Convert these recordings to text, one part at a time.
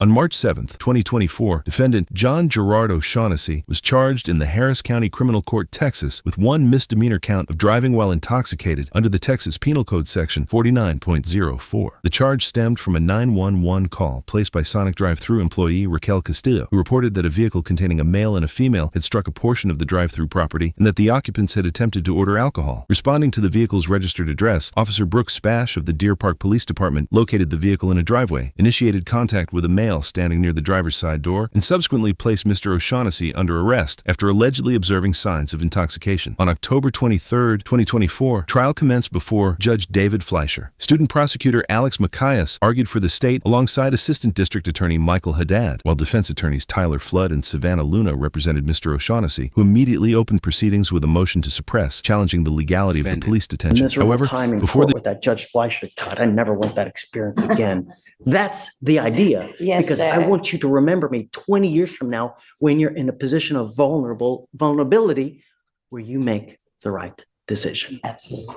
On March 7, 2024, defendant John Gerard O'Shaughnessy was charged in the Harris County Criminal Court, Texas, with one misdemeanor count of driving while intoxicated under the Texas Penal Code Section 49.04. The charge stemmed from a 911 call placed by Sonic Drive-Thru employee Raquel Castillo, who reported that a vehicle containing a male and a female had struck a portion of the drive-thru property and that the occupants had attempted to order alcohol. Responding to the vehicle's registered address, Officer Brooks Spash of the Deer Park Police Department located the vehicle in a driveway, initiated contact with a male standing near the driver's side door, and subsequently placed Mr. O'Shaughnessy under arrest after allegedly observing signs of intoxication. On October 23, 2024, trial commenced before Judge David Fleischer. Student prosecutor Alex Macias argued for the state alongside Assistant District Attorney Michael Haddad, while defense attorneys Tyler Flood and Savannah Luna represented Mr. O'Shaughnessy, who immediately opened proceedings with a motion to suppress, challenging the legality of the police detention. However, before with that Judge Fleischer, God, I never want that experience again. That's the idea. Yes, because sir. I want you to remember me 20 years from now when you're in a position of vulnerability where you make the right decision. Absolutely.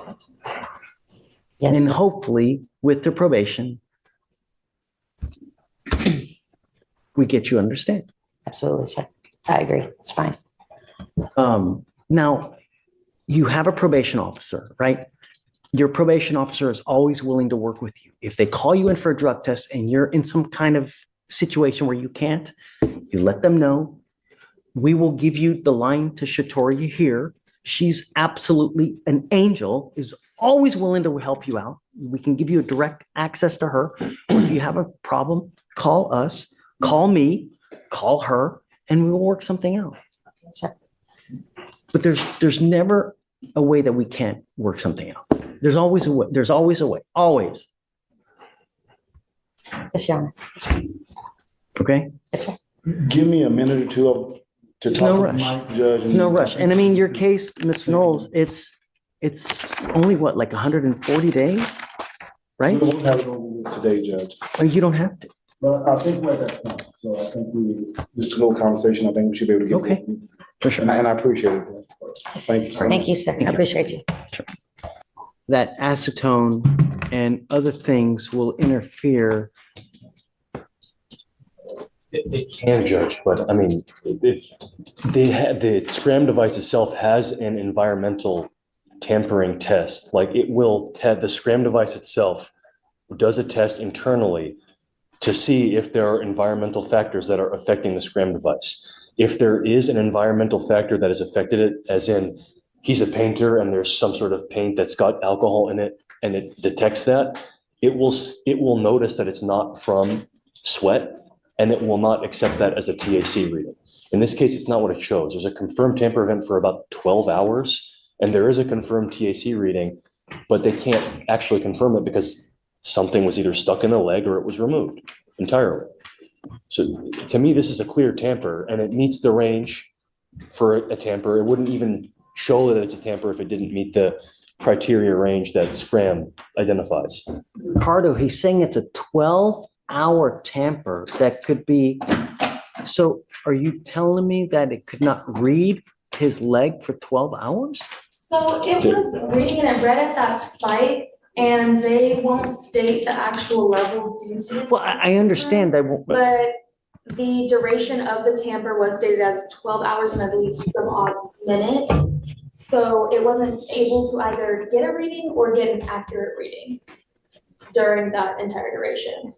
Yes. And hopefully with the probation, we get you understand. Absolutely, sir. I agree. It's fine. Now, you have a probation officer, right? Your probation officer is always willing to work with you. If they call you in for a drug test and you're in some kind of situation where you can't, you let them know. We will give you the line to Shatoria here. She's absolutely an angel, is always willing to help you out. We can give you a direct access to her. Or if you have a problem, call us, call me, call her, and we will work something out. Sure. But there's never a way that we can't work something out. There's always a way. There's always a way. Always. Yes, Your Honor. Okay? Yes, sir. Give me a minute or two to No talk to rush. Mike, Judge. No rush. And I mean, your case, Mr. Knowles, it's only what, like 140 days, right? We won't have it on today, Judge. Or you don't have to. But I think we're at that point. So I think just a little conversation, I think we should be able to get. Okay. For sure. And I appreciate it. Thank you. Thank you, sir. I appreciate you. That acetone and other things will interfere. They can, Judge, but I mean, the SCRAM device itself has an environmental tampering test. Like it will, the SCRAM device itself does a test internally to see if there are environmental factors that are affecting the SCRAM device. If there is an environmental factor that has affected it, as in he's a painter and there's some sort of paint that's got alcohol in it and it detects that, it will notice that it's not from sweat and it will not accept that as a TAC reading. In this case, it's not what it shows. There's a confirmed tamper event for about 12 hours and there is a confirmed TAC reading, but they can't actually confirm it because something was either stuck in the leg or it was removed entirely. So to me, this is a clear tamper and it meets the range for a tamper. It wouldn't even show that it's a tamper if it didn't meet the criteria range that SCRAM identifies. Ricardo, he's saying it's a 12-hour tamper that could be. So are you telling me that it could not read his leg for 12 hours? So it was reading and it read at that spike and they won't state the actual level due to. Well, I understand that. But the duration of the tamper was stated as 12 hours and I believe some odd minutes. So it wasn't able to either get a reading or get an accurate reading during that entire duration.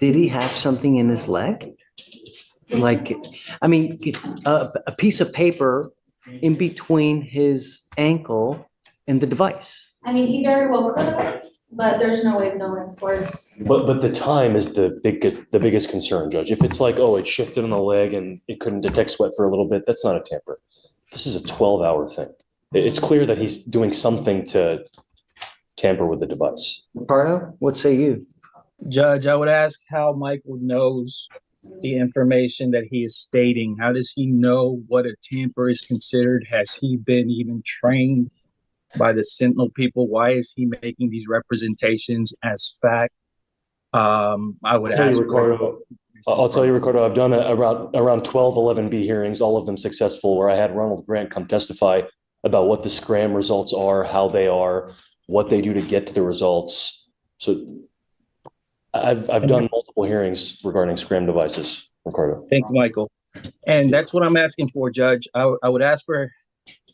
Did he have something in his leg? Like, I mean, a piece of paper in between his ankle and the device. I mean, he very well could have, but there's no way of knowing, of course. But the time is the biggest concern, Judge. If it's like, oh, it shifted on the leg and it couldn't detect sweat for a little bit, that's not a tamper. This is a 12-hour thing. It's clear that he's doing something to tamper with the device. Ricardo, what say you? Judge, I would ask how Michael knows the information that he is stating. How does he know what a tamper is considered? Has he been even trained by the Sentinel people? Why is he making these representations as fact? I would ask. I'll tell you, Ricardo, I've done around 12, 11B hearings, all of them successful, where I had Ronald Grant come testify about what the SCRAM results are, how they are, what they do to get to the results. So I've done multiple hearings regarding SCRAM devices, Ricardo. Thank you, Michael. And that's what I'm asking for, Judge. I would ask for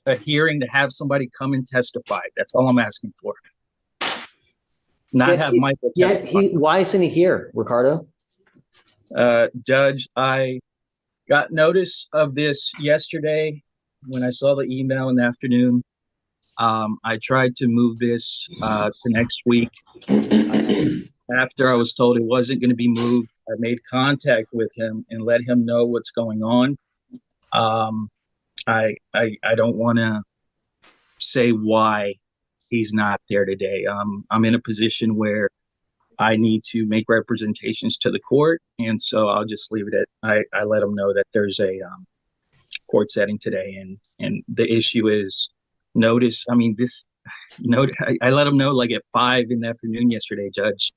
a hearing to have somebody come and testify. That's all I'm asking for. Not Yet have he's- Michael Yet testify. why isn't he here, Ricardo? Judge, I got notice of this yesterday when I saw the email in the afternoon. I tried to move this to next week. After I was told it wasn't going to be moved, I made contact with him and let him know what's going on. I don't want to say why he's not there today. I'm in a position where I need to make representations to the court, and so I'll just leave it at I let him know that there's a court setting today, and the issue is notice. I mean, this note I let him know like at 5 in the afternoon yesterday, Judge.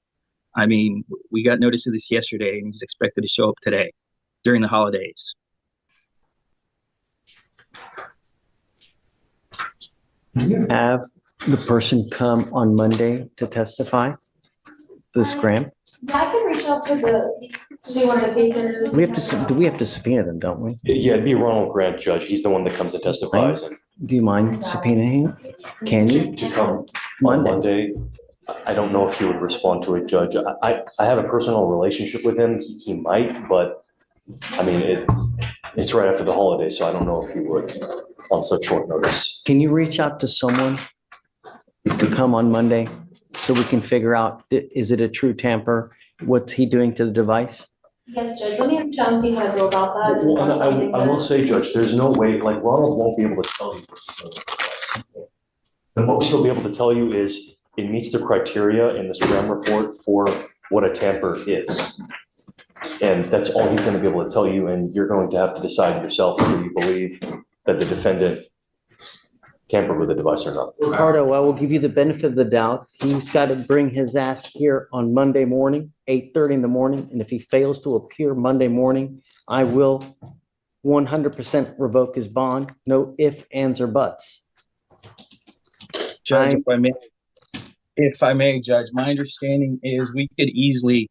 I mean, we got notice of this yesterday, and he's expected to show up today during the holidays. Have the person come on Monday to testify? The SCRAM? Yeah, I can reach out to one of the case managers. We have to subpoena them, don't we? Yeah, it'd be Ronald Grant, Judge. He's the one that comes and testifies. And Do you mind subpoenaing him? Can you? to come on Monday. Monday, I don't know if he would respond to it, Judge. I have a personal relationship with him. He might, but I mean, it's right after the holiday, so I don't know if he would on such short notice. Can you reach out to someone to come on Monday so we can figure out, is it a true tamper? What's he doing to the device? Yes, Judge, let me try and see how to go about that. Well, and I will say, Judge, there's no way, like Ronald won't be able to tell you. The most he'll be able to tell you is it meets the criteria in the SCRAM report for what a tamper is. And that's all he's going to be able to tell you, and you're going to have to decide yourself whether you believe that the defendant tampered with the device or not. Ricardo, I will give you the benefit of the doubt. He's got to bring his ass here on Monday morning, 8:30 in the morning. And if he fails to appear Monday morning, I will 100% revoke his bond. No ifs, ands, or buts. Judge, if I may, Judge, my understanding is we could easily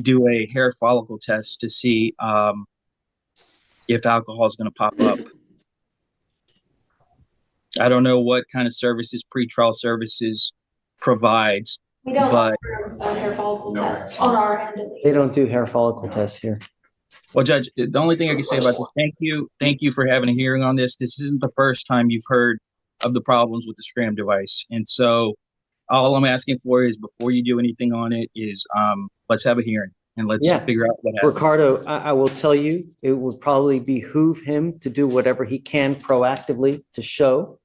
do a hair follicle test to see if alcohol is going to pop up. I don't know what kind of services pretrial services provides. We don't but- offer a hair follicle test on our end at least. They don't do hair follicle tests here. Well, Judge, the only thing I can say about this, thank you for having a hearing on this. This isn't the first time you've heard of the problems with the SCRAM device. And so all I'm asking for is before you do anything on it is let's have a hearing and let's Yeah. figure out what happened. Ricardo, I will tell you, it would probably behoove him to do whatever he can proactively to show,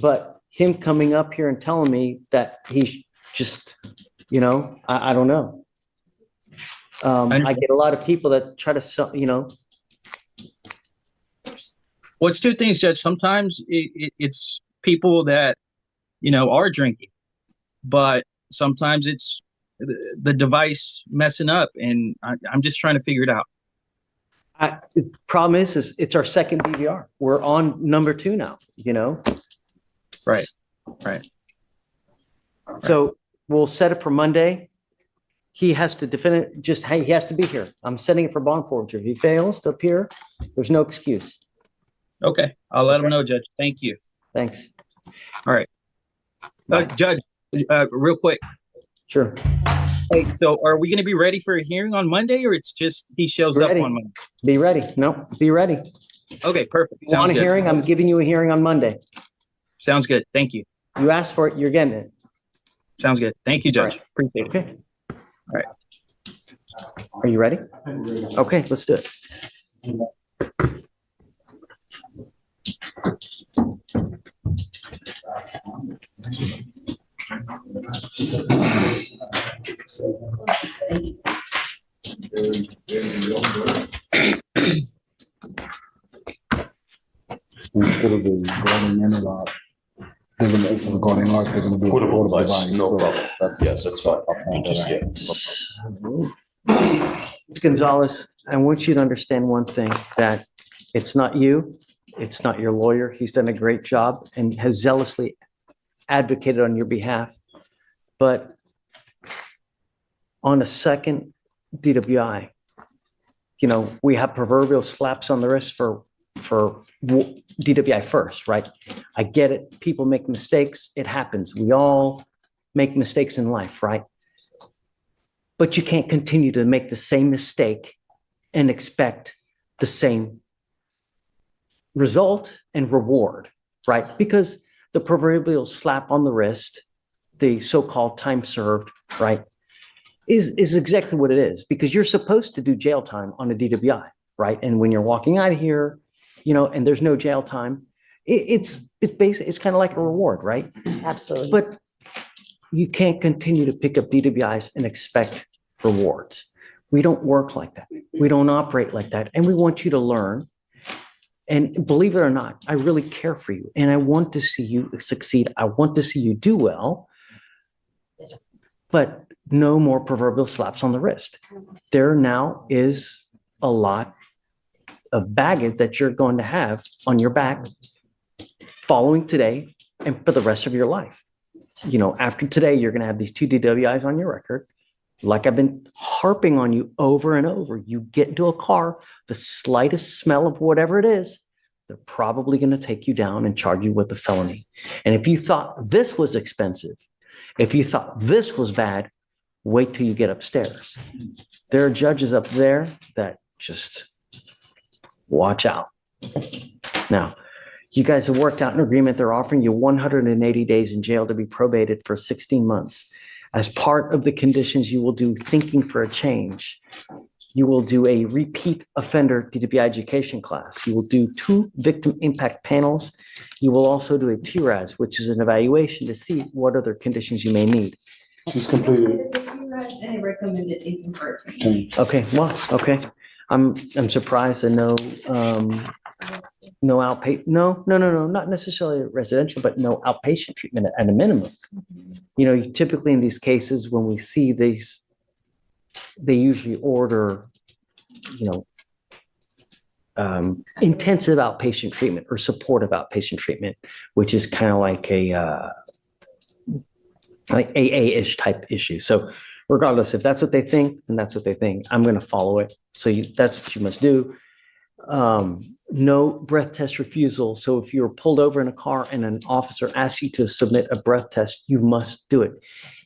but him coming up here and telling me that he's just, I don't know. I get a lot of people that try to sell, Well, it's two things, Judge. Sometimes it's people that, are drinking, but sometimes it's the device messing up, and I'm just trying to figure it out. The problem is it's our second DVR. We're on number 2 now, Right. So we'll set it for Monday. He has to defend it. He has to be here. I'm setting it for bond forfeiture. If he fails to appear, there's no excuse. Okay, I'll let him know, Judge. Thank you. Thanks. Judge, real quick. Sure. Hey, so are we going to be ready for a hearing on Monday, or it's just he shows up Ready. on Monday? Be ready. No, be ready. Okay, perfect. You Sounds want a good. hearing? I'm giving you a hearing on Monday. Sounds good. Thank you. You asked for it, you're getting it. Sounds good. Thank you, Judge. All Appreciate it. Okay. All right. Are you ready? Okay, let's do it. Instead of the guarding in or out, they're gonna, instead of guarding out, they're gonna do a Portable portable device, device. no So problem. Yes, that's fine. Ms. Gonzalez, I want you to understand one thing, that it's not you, it's not your lawyer. He's done a great job and has zealously advocated on your behalf. But on a second DWI, you know, we have proverbial slaps on the wrist for DWI first, right? I get it. People make mistakes. It happens. We all make mistakes in life, right? But you can't continue to make the same mistake and expect the same result and reward, right? Because the proverbial slap on the wrist, the so-called time served, right, is exactly what it is, because you're supposed to do jail time on a DWI, right? And when you're walking out of here, you know, and there's no jail time, it's basically, it's kind of like a reward, right? Absolutely. But you can't continue to pick up DWIs and expect rewards. We don't work like that. We don't operate like that. And we want you to learn. And believe it or not, I really care for you. And I want to see you succeed. I want to see you do well. But no more proverbial slaps on the wrist. There now is a lot of baggage that you're going to have on your back following today and for the rest of your life. You know, after today, you're going to have these 2 DWIs on your record. Like I've been harping on you over and over. You get into a car, the slightest smell of whatever it is, they're probably going to take you down and charge you with a felony. And if you thought this was expensive, if you thought this was bad, wait till you get upstairs. There are judges up there that just watch out. Now, you guys have worked out an agreement. They're offering you 180 days in jail to be probated for 16 months. As part of the conditions, you will do thinking for a change. You will do a repeat offender DWI education class. You will do 2 victim impact panels. You will also do a TRAS, which is an evaluation to see what other conditions you may need. She's completed. And a recommended income for a change. Change. Okay, well, okay. I'm surprised that no outpatient, no, not necessarily residential, but no outpatient treatment at a minimum. You know, typically in these cases, when we see these, they usually order, you know, intensive outpatient treatment or supportive outpatient treatment, which is kind of like a like AA-ish type issue. So regardless, if that's what they think, then that's what they think. I'm going to follow it. So that's what you must do. No breath test refusal. So if you're pulled over in a car and an officer asks you to submit a breath test, you must do it.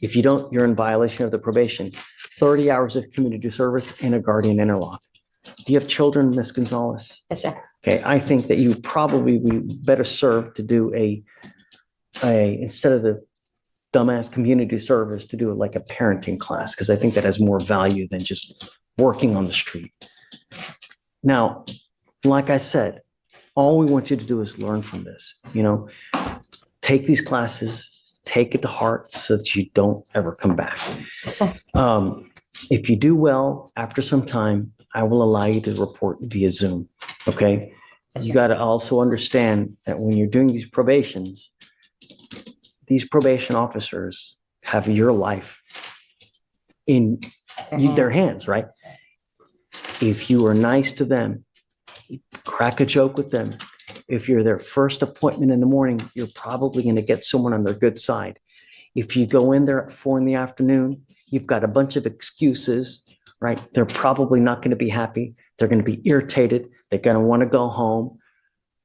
If you don't, you're in violation of the probation. 30 hours of community service and a guardian interlock. Do you have children, Ms. Gonzalez? Yes, sir. Okay, I think that you probably be better served to do a instead of the dumbass community service, to do it like a parenting class, because I think that has more value than just working on the street. Now, like I said, all we want you to do is learn from this. You know, take these classes, take it to heart so that you don't ever come back. Yes, sir. If you do well after some time, I will allow you to report via Zoom. Okay. You got to also understand that when you're doing these probations, these probation officers have your life in their hands, right? If you are nice to them, crack a joke with them. If you're their first appointment in the morning, you're probably going to get someone on their good side. If you go in there at 4 p.m, you've got a bunch of excuses, right? They're probably not going to be happy. They're going to be irritated. They're going to want to go home.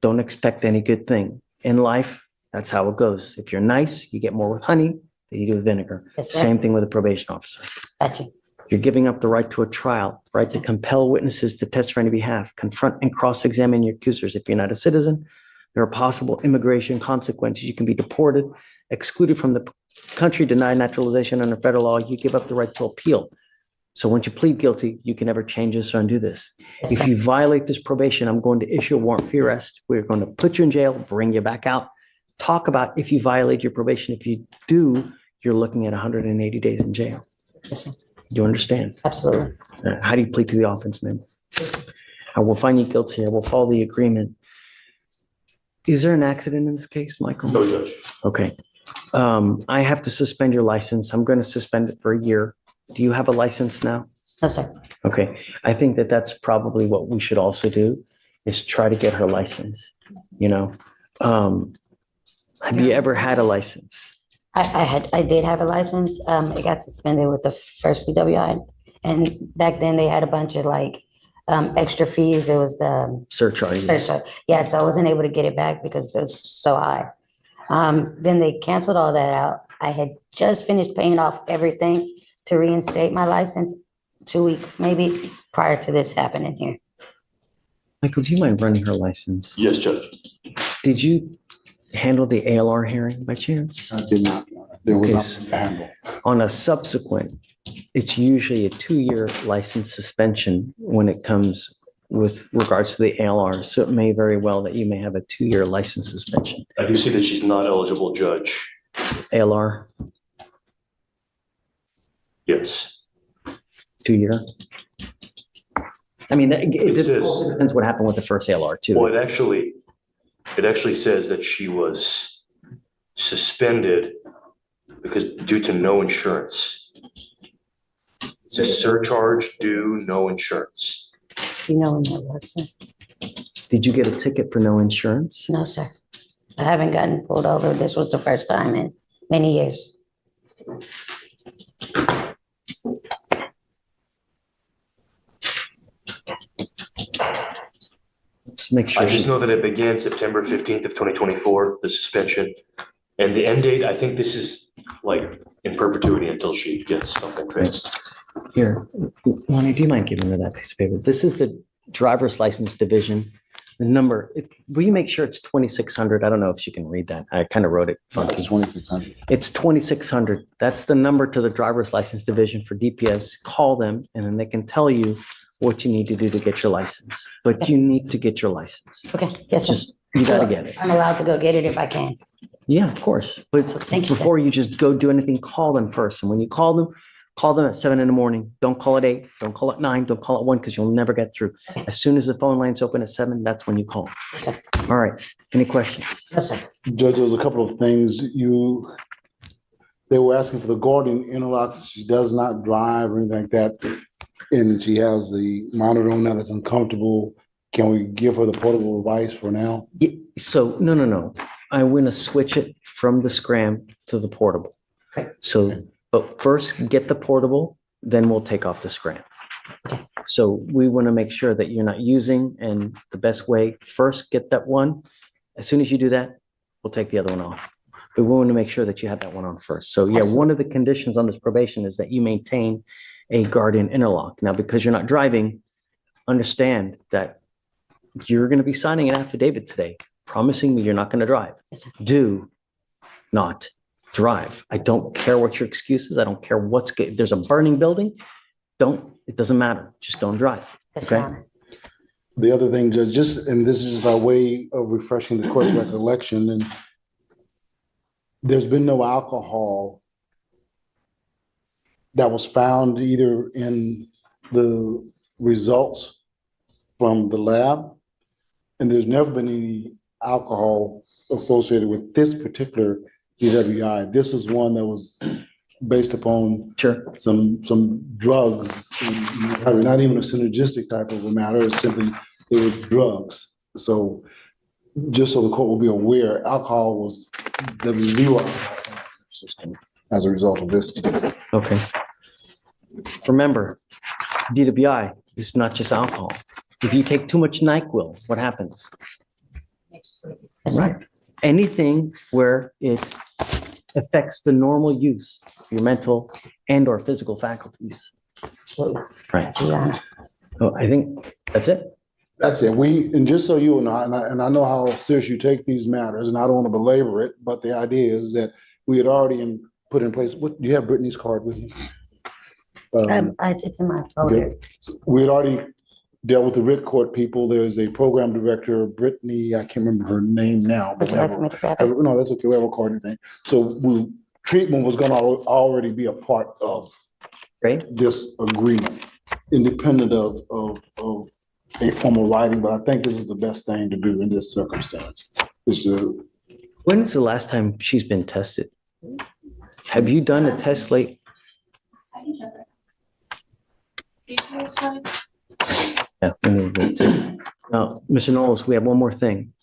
Don't expect any good thing. In life, that's how it goes. If you're nice, you get more with honey than you do with vinegar. Yes, sir. Same thing with a probation officer. Gotcha. You're giving up the right to a trial, right to compel witnesses to testify on your behalf, confront and cross-examine your accusers. If you're not a citizen, there are possible immigration consequences. You can be deported, excluded from the country, denied naturalization under federal law. You give up the right to appeal. So once you plead guilty, you can never change this or undo this. Yes, If sir. you violate this probation, I'm going to issue a warrant for your arrest. We're going to put you in jail, bring you back out, talk about if you violate your probation. If you do, you're looking at 180 days in jail. Yes, sir. You understand? Absolutely. How do you plead to the offense, ma'am? I will find you guilty. I will follow the agreement. Is there an accident in this case, Michael? No, Judge. Okay. I have to suspend your license. I'm going to suspend it for a year. Do you have a license now? No, sir. Okay. I think that that's probably what we should also do, is try to get her license. You know, have you ever had a license? I did have a license. It got suspended with the first DWI. And back then they had a bunch of like, extra fees. It was the Surcharges. surcharge. Yeah, so I wasn't able to get it back because it was so high. Then they canceled all that out. I had just finished paying off everything to reinstate my license 2 weeks maybe prior to this happening here. Michael, do you mind running her license? Yes, Judge. Did you handle the ALR hearing by chance? I did not. There was Okay, nothing to handle. On a subsequent, it's usually a 2-year license suspension when it comes with regards to the ALR. So it may very well that you may have a 2-year license suspension. I do see that she's not eligible, Judge. ALR, Yes. 2-year. I mean, it says- depends what happened with the first ALR too. Well, it actually says that she was suspended because due to no insurance. It says surcharge due, no insurance. You know when that was, sir? Did you get a ticket for no insurance? No, sir. I haven't gotten pulled over. This was the first time in many years. Let's make sure. I just know that it began September 15th of 2024, the suspension. And the end date, I think this is like in perpetuity until she gets something fixed. Here, Lonnie, do you mind giving me that piece of paper? This is the driver's license division. The number, will you make sure it's 2600? I don't know if she can read that. I kind of wrote it funky. It's 2,600. It's 2600. That's the number to the driver's license division for DPS. Call them and then they can tell you what you need to do to get your license. But you need to get your license. Okay, yes, sir. Just, you gotta get it. I'm allowed to go get it if I can. Yeah, of course. But Thank you, sir. before you just go do anything, call them first. And when you call them at 7 a.m. Don't call at 8, don't call at 9, don't call at 1, because you'll never get through. As soon as the phone line's open at 7, that's when you call. Yes, sir. All right. Any questions? No, sir. Judge, there was a couple of things they were asking for the guardian interlocks. She does not drive or anything like that. And she has the monitor on that that's uncomfortable. Can we give her the portable device for now? So, no. I want to switch it from the SCRAM to the portable. So, but first get the portable, then we'll take off the SCRAM. So we want to make sure that you're not using, and the best way, first get that one. As soon as you do that, we'll take the other one off. But we want to make sure that you have that one on first. So yeah, one of the conditions on this probation is that you maintain a guardian interlock. Now, because you're not driving, understand that you're going to be signing an affidavit today, promising me you're not going to drive. Yes, sir. Do not drive. I don't care what your excuse is. I don't care what's good. If there's a burning building, it doesn't matter. Just don't drive. Yes, Okay. Your Honor. The other thing, Judge, and this is just our way of refreshing the court's recollection, and there's been no alcohol that was found either in the results from the lab, and there's never been any alcohol associated with this particular DWI. This is one that was based upon Sure. some drugs, not even a synergistic type of a matter, it's simply they were drugs. So just so the court will be aware, there was zero alcohol in the system as a result of this. Okay. Remember, DWI is not just alcohol. If you take too much NyQuil, what happens? Yes, sir. Right. Anything where it affects the normal use of your mental and or physical faculties. Absolutely. Right. Your Honor. Oh, I think that's it. That's it. And just so you know, and I know how serious you take these matters, and I don't want to belabor it, but the idea is that we had already put in place, do you have Brittany's card with you? It's in my folder. So we had already dealt with the writ court people. There's a program director, Brittany, I can't remember her name now. Would But you like for me to grab it? no, that's okay. We have a card and thing. So treatment was going to already be a part of Great. this agreement, independent of a formal writing. But I think this is the best thing to do in this circumstance. When's the last time she's been tested? Have you done a test late? I can check it. Yeah, we need to. Now, Mr. Knowles, we have one more thing.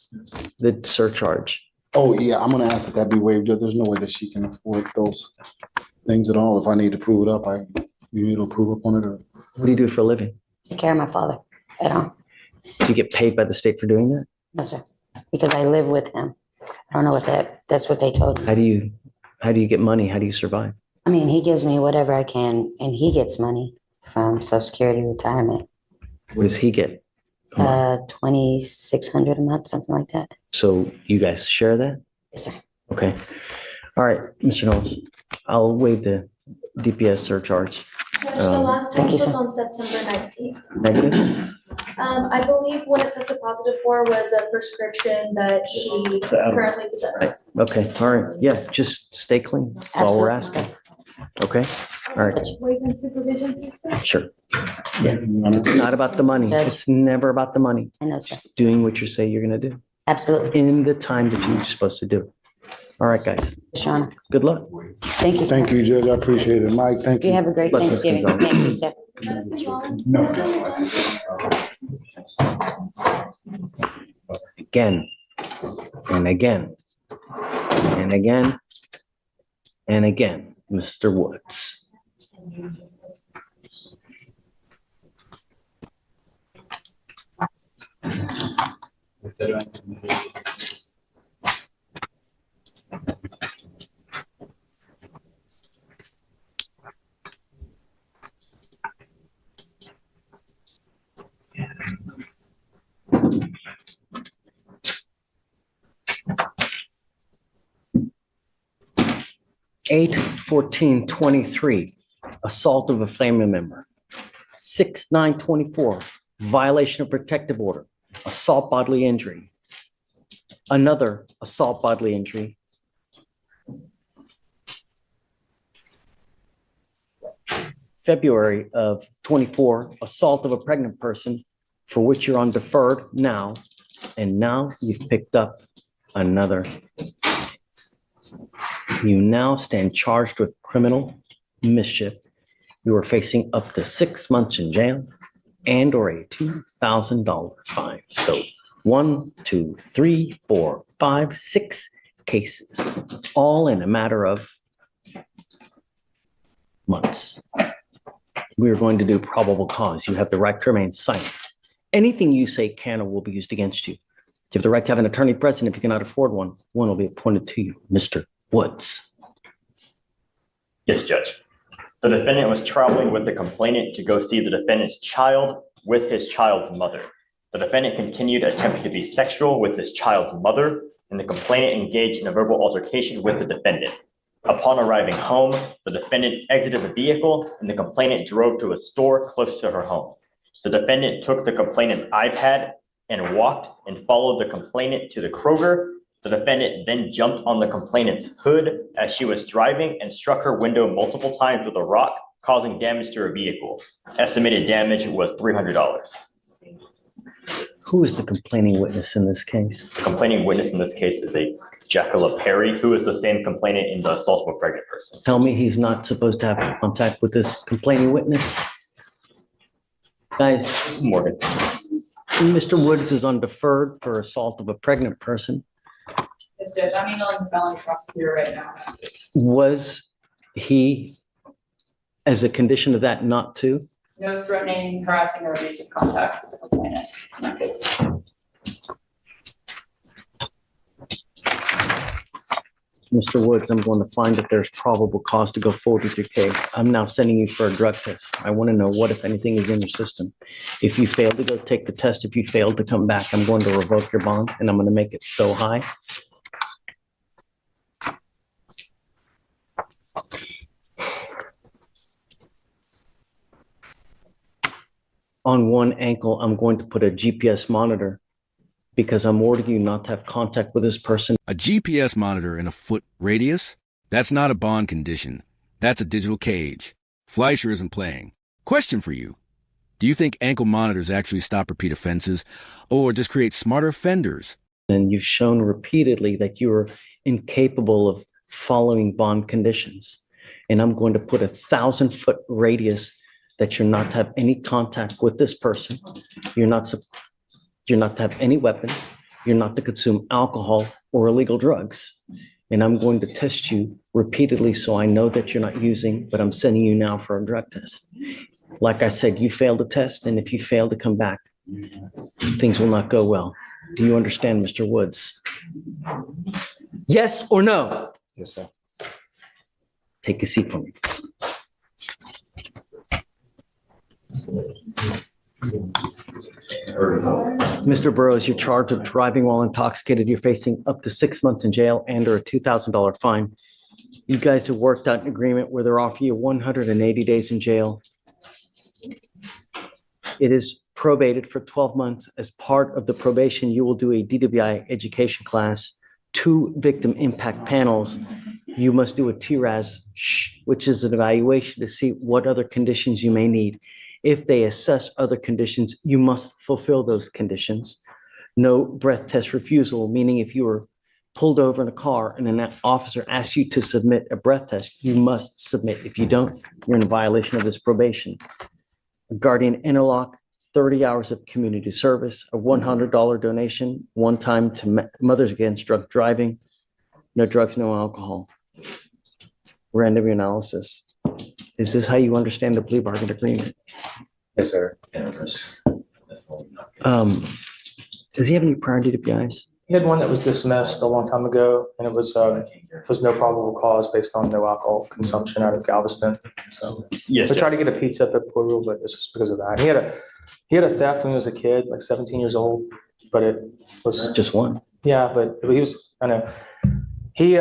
The surcharge. Oh, yeah, I'm gonna ask that that be waived. There's no way that she can afford those things at all. If I need to prove it up, you need to prove up on it or? What do you do for a living? Take care of my father at home. Do you get paid by the state for doing that? No, sir, because I live with him. I don't know what that's what they told me. How do you get money? How do you survive? I mean, he gives me whatever I can, and he gets money from Social Security retirement. What does he get? 2,600 a month, something like that. So you guys share that? Yes, sir. Okay. All right, Mr. Knowles, I'll waive the DPS surcharge. Judge, the last Thank test you, was sir. on September 19th. Negative? I believe what it tested positive for was a prescription that she currently possesses. Okay, all right. Yeah, just stay clean. That's all we're asking. Absolutely. Okay? All right, Waive supervision, please, sir? sure. Yeah, it's not about the money. Judge. It's never about the money. I know, sir. It's doing what you say you're gonna do Absolutely. in the time that you're supposed to do. All right, guys, Sean, good luck. thank you, sir. Thank you, Judge. I appreciate it. Mike, thank You you. have a great Look, Ms. Thanksgiving. Gonzalez. Thank you, sir. Again, and again, and again, and again, Mr. Woods. Eight 14/23, assault of a family member. 6/9/24, violation of protective order, assault bodily injury. Another assault bodily injury. February of 24, assault of a pregnant person for which you're on deferred now, and now you've picked up another. You now stand charged with criminal mischief. You are facing up to 6 months in jail and or a $2,000 fine. So 1, 2, 3, 4, 5, 6 cases, all in a matter of months. We are going to do probable cause. You have the right to remain silent. Anything you say can or will be used against you. You have the right to have an attorney present. If you cannot afford one, one will be appointed to you. Mr. Woods. Yes, Judge. The defendant was traveling with the complainant to go see the defendant's child with his child's mother. The defendant continued attempting to be sexual with his child's mother, and the complainant engaged in a verbal altercation with the defendant. Upon arriving home, the defendant exited the vehicle and the complainant drove to a store close to her home. The defendant took the complainant's iPad and walked and followed the complainant to the Kroger. The defendant then jumped on the complainant's hood as she was driving and struck her window multiple times with a rock, causing damage to her vehicle. Estimated damage was $300. Who is the complaining witness in this case? The complaining witness in this case is a Jacqueline Perry, who is the same complainant in the assault of a pregnant person. Tell me he's not supposed to have contact with this complaining witness? Guys, Morgan. Mr. Woods is on deferred for assault of a pregnant person. Yes, Judge, I'm emailing the felony prosecutor right now. Was he, as a condition of that, not to? No threatening, harassing, or abusive contact with the complainant in that case. Mr. Woods, I'm going to find that there's probable cause to go forward with your case. I'm now sending you for a drug test. I want to know what, if anything, is in your system. If you fail to go take the test, if you fail to come back, I'm going to revoke your bond and I'm going to make it so high. On one ankle, I'm going to put a GPS monitor because I'm ordering you not to have contact with this person. A GPS monitor in a foot radius? That's not a bond condition. That's a digital cage. Fleischer isn't playing. Question for you. Do you think ankle monitors actually stop repeat offenses or just create smarter offenders? And you've shown repeatedly that you are incapable of following bond conditions. And I'm going to put 1,000-foot radius that you're not to have any contact with this person. You're not to have any weapons. you're not to consume alcohol or illegal drugs. And I'm going to test you repeatedly so I know that you're not using, but I'm sending you now for a drug test. Like I said, you failed the test, and if you fail to come back, things will not go well. Do you understand, Mr. Woods? Yes or no? Yes, sir. Take a seat for me. Mr. Burrows, you're charged with driving while intoxicated. You're facing up to 6 months in jail and or a $2,000 fine. You guys have worked out an agreement where they're offering you 180 days in jail. It is probated for 12 months. As part of the probation, you will do a DWI education class, 2 victim impact panels. You must do a TRAS, which is an evaluation to see what other conditions you may need. If they assess other conditions, you must fulfill those conditions. No breath test refusal, meaning if you were pulled over in a car and an officer asks you to submit a breath test, you must submit. If you don't, you're in violation of this probation. A guardian interlock, 30 hours of community service, a $100 donation, one time to Mothers Against Drunk Driving, no drugs, no alcohol. Random analysis. Is this how you understand the plea bargain agreement? Yes, sir. Does he have any prior DWIs? He had one that was dismissed a long time ago, and it was no probable cause based on no alcohol consumption out of Galveston. So Yes, we tried Judge. to get a pizza up at Courtroom, but it's just because of that. He had a theft when he was a kid, like 17 years old, but it was Just one. yeah. But he was he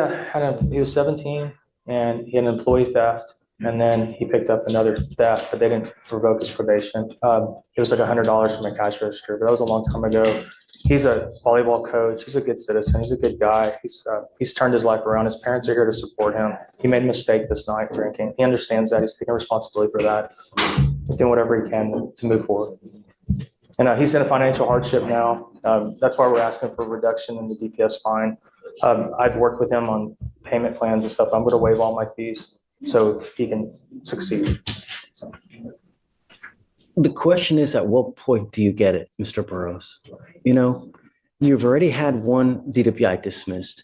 was 17 and he had an employee theft, and then he picked up another theft, but they didn't revoke his probation. It was like $100 from a cash register, but that was a long time ago. He's a volleyball coach. He's a good citizen. He's a good guy. He's turned his life around. His parents are here to support him. He made a mistake this night drinking. He understands that. He's taking responsibility for that. He's doing whatever he can to move forward. And he's in a financial hardship now. That's why we're asking for a reduction in the DPS fine. I've worked with him on payment plans and stuff. I'm going to waive all my fees so he can succeed. So. The question is, at what point do you get it, Mr. Burrows? You know, you've already had one DWI dismissed.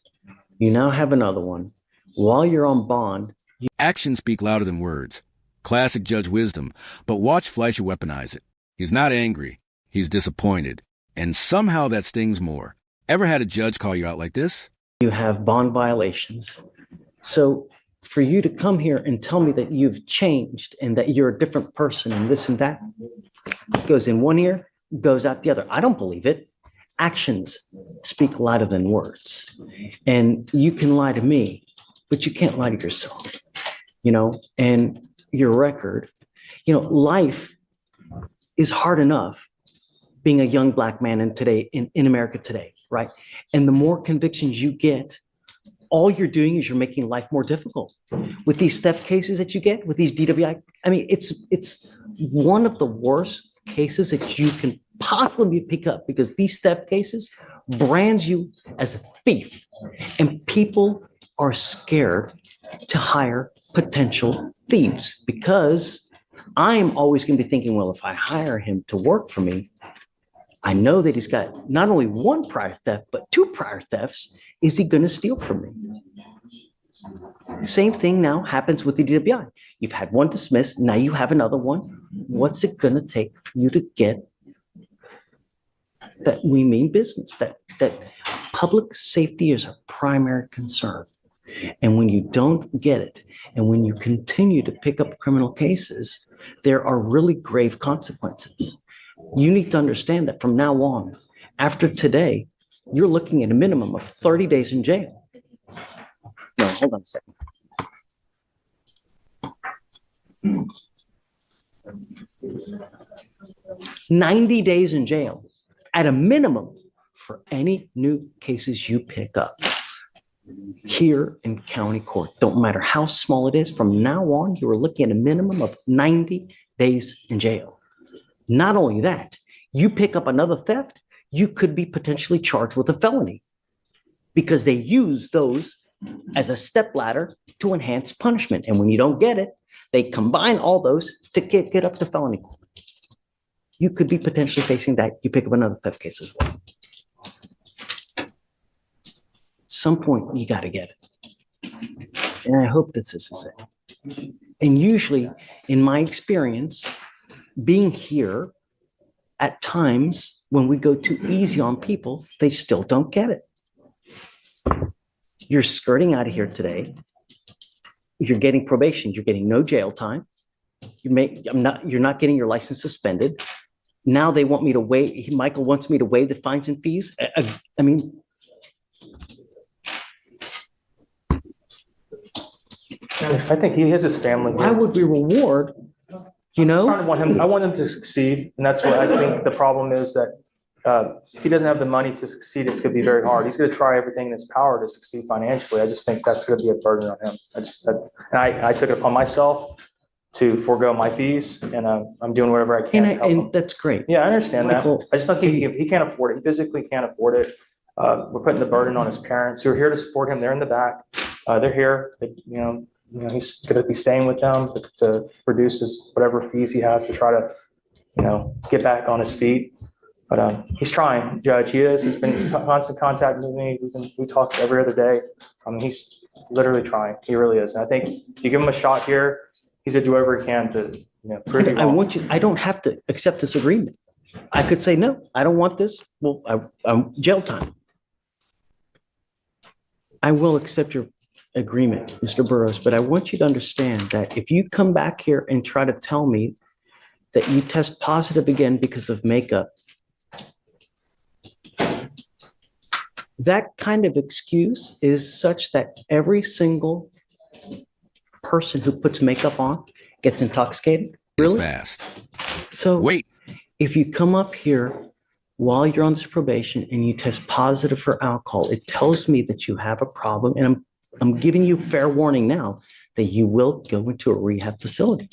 You now have another one. While you're on bond. Actions speak louder than words. Classic judge wisdom. But watch Fleischer weaponize it. He's not angry. He's disappointed. And somehow that stings more. Ever had a judge call you out like this? You have bond violations. So for you to come here and tell me that you've changed and that you're a different person and this and that goes in one ear, goes out the other. I don't believe it. Actions speak louder than words. And you can lie to me, but you can't lie to yourself, you know, and your record, you know, life is hard enough being a young Black man in America today, right? And the more convictions you get, all you're doing is you're making life more difficult. With these theft cases that you get, with these DWI, I mean, it's one of the worst cases that you can possibly pick up, because these theft cases brands you as a thief, and people are scared to hire potential thieves, because I'm always going to be thinking, well, if I hire him to work for me, I know that he's got not only one prior theft, but 2 prior thefts. Is he going to steal from me? Same thing now happens with the DWI. You've had one dismissed. Now you have another one. What's it going to take for you to get that we mean business, that public safety is our primary concern? And when you don't get it, and when you continue to pick up criminal cases, there are really grave consequences. You need to understand that from now on, after today, you're looking at a minimum of 30 days in jail. No, hold on a second. Hmm. 90 days in jail at a minimum for any new cases you pick up here in county court. Don't matter how small it is. From now on, you are looking at a minimum of 90 days in jail. Not only that, you pick up another theft, you could be potentially charged with a felony, because they use those as a stepladder to enhance punishment. And when you don't get it, they combine all those to get up to felony court. You could be potentially facing that. You pick up another theft case as well. some point you got to get it. And I hope this is the same. And usually, in my experience, being here, at times when we go too easy on people, they still don't get it. You're skirting out of here today. You're getting probation. You're getting no jail time. You're not getting your license suspended. Now they want me to waive, Michael wants me to waive the fines and fees. I mean, I think he has his family. why would we reward, you know? I want him to succeed, and that's what I think the problem is, that if he doesn't have the money to succeed, it's going to be very hard. He's going to try everything in his power to succeed financially. I just think that's going to be a burden on him. I took it upon myself to forego my fees, and I'm doing whatever I can to help him. And that's great. Yeah, I understand Michael, that. I just don't think he can't afford it. He physically can't afford it. We're putting the burden on his parents who are here to support him. They're in the back. They're here. He's going to be staying with them to produce his whatever fees he has to try to, get back on his feet. But he's trying, Judge. He is. He's been in constant contact with me. We talk every other day. He's literally trying. He really is. And I think if you give him a shot here, he's going to do whatever he can to prove you wrong. I don't have to accept this agreement. I could say, no, I don't want this. Well, I'm jail time. I will accept your agreement, Mr. Burrows, but I want you to understand that if you come back here and try to tell me that you test positive again because of makeup, that kind of excuse is such that every single person who puts makeup on gets intoxicated. Really? Fast. So Wait. if you come up here while you're on this probation and you test positive for alcohol, it tells me that you have a problem. And I'm giving you fair warning now that you will go into a rehab facility.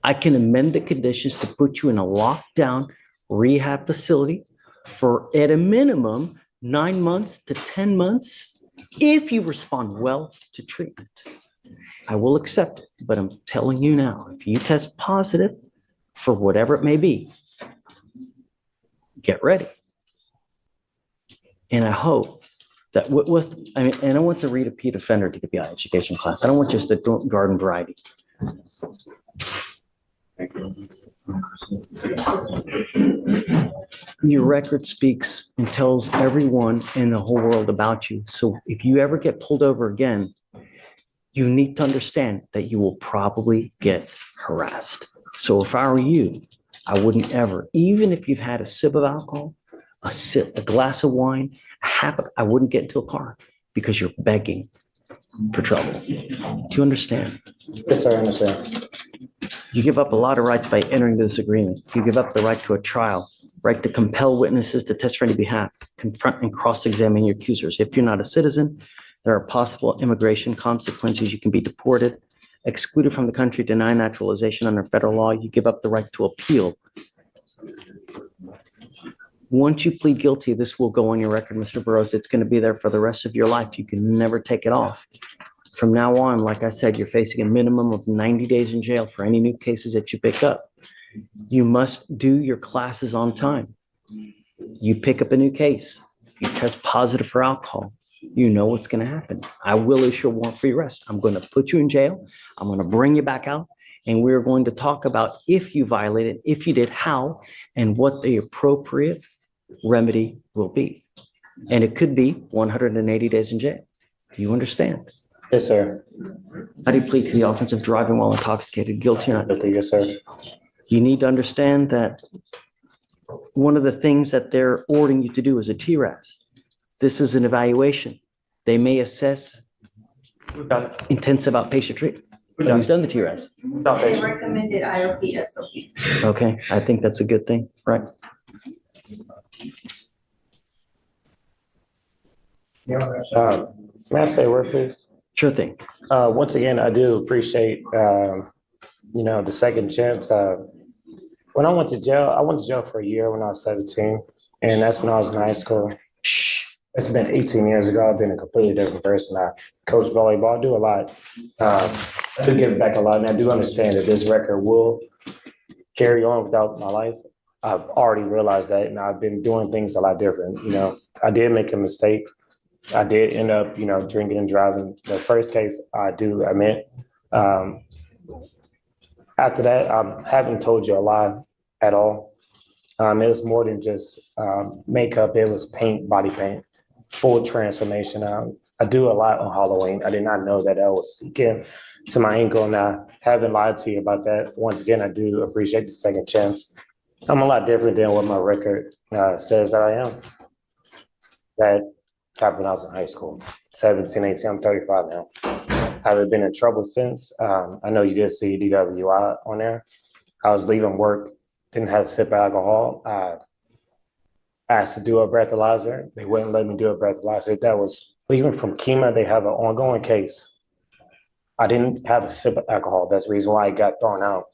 I can amend the conditions to put you in a lockdown rehab facility for, at a minimum, 9 months to 10 months, if you respond well to treatment. I will accept it, but I'm telling you now, if you test positive for whatever it may be, get ready. And I hope that and I want to read a repeat offender DWI education class. I don't want just a garden variety. Your record speaks and tells everyone in the whole world about you. So if you ever get pulled over again, you need to understand that you will probably get harassed. So if I were you, I wouldn't ever, even if you've had a sip of alcohol, a glass of wine, I wouldn't get into a car because you're begging for trouble. Do you understand? Yes, sir, I understand. You give up a lot of rights by entering this agreement. You give up the right to a trial, right to compel witnesses to testify on your behalf, confront and cross-examine your accusers. If you're not a citizen, there are possible immigration consequences. You can be deported, excluded from the country, denied naturalization under federal law. You give up the right to appeal. Once you plead guilty, this will go on your record, Mr. Burrows. It's going to be there for the rest of your life. You can never take it off. From now on, like I said, you're facing a minimum of 90 days in jail for any new cases that you pick up. You must do your classes on time. You pick up a new case, you test positive for alcohol, you know what's going to happen. I will issue a warrant for your arrest. I'm going to put you in jail. I'm going to bring you back out. And we're going to talk about if you violated, if you did, how, and what the appropriate remedy will be. And it could be 180 days in jail. Do you understand? Yes, sir. How do you plead to the offense of driving while intoxicated? Guilty or not? Guilty, yes, sir. You need to understand that one of the things that they're ordering you to do is a TRAS. This is an evaluation. They may assess intensive outpatient treatment. Who's done the TRAS? They recommended IOP SOP. Okay, I think that's a good thing, right? May I say a word, please? Sure thing. Once again, I do appreciate, the second chance. When I went to jail for a year when I was 17, and that's when I was in high school. It's been 18 years ago. I've been a completely different person. I coach volleyball. I do a lot. I do give back a lot, and I do understand that this record will carry on without my life. I've already realized that, and I've been doing things a lot different. You know, I did make a mistake. I did end up, you know, drinking and driving. The first case, I do admit. After that, I haven't told you a lie at all. It was more than just makeup. It was paint, body paint, full transformation. I do a lot on Halloween. I did not know that I was seeking to my ankle, and I haven't lied to you about that. Once again, I do appreciate the second chance. I'm a lot different than what my record says that I am. That happened when I was in high school, 17, 18, I'm 35 now. I haven't been in trouble since. I know you did see DWI on there. I was leaving work, didn't have a sip of alcohol. I asked to do a breathalyzer. They wouldn't let me do a breathalyzer. That was leaving from Kima. They have an ongoing case. I didn't have a sip of alcohol. That's the reason why I got thrown out.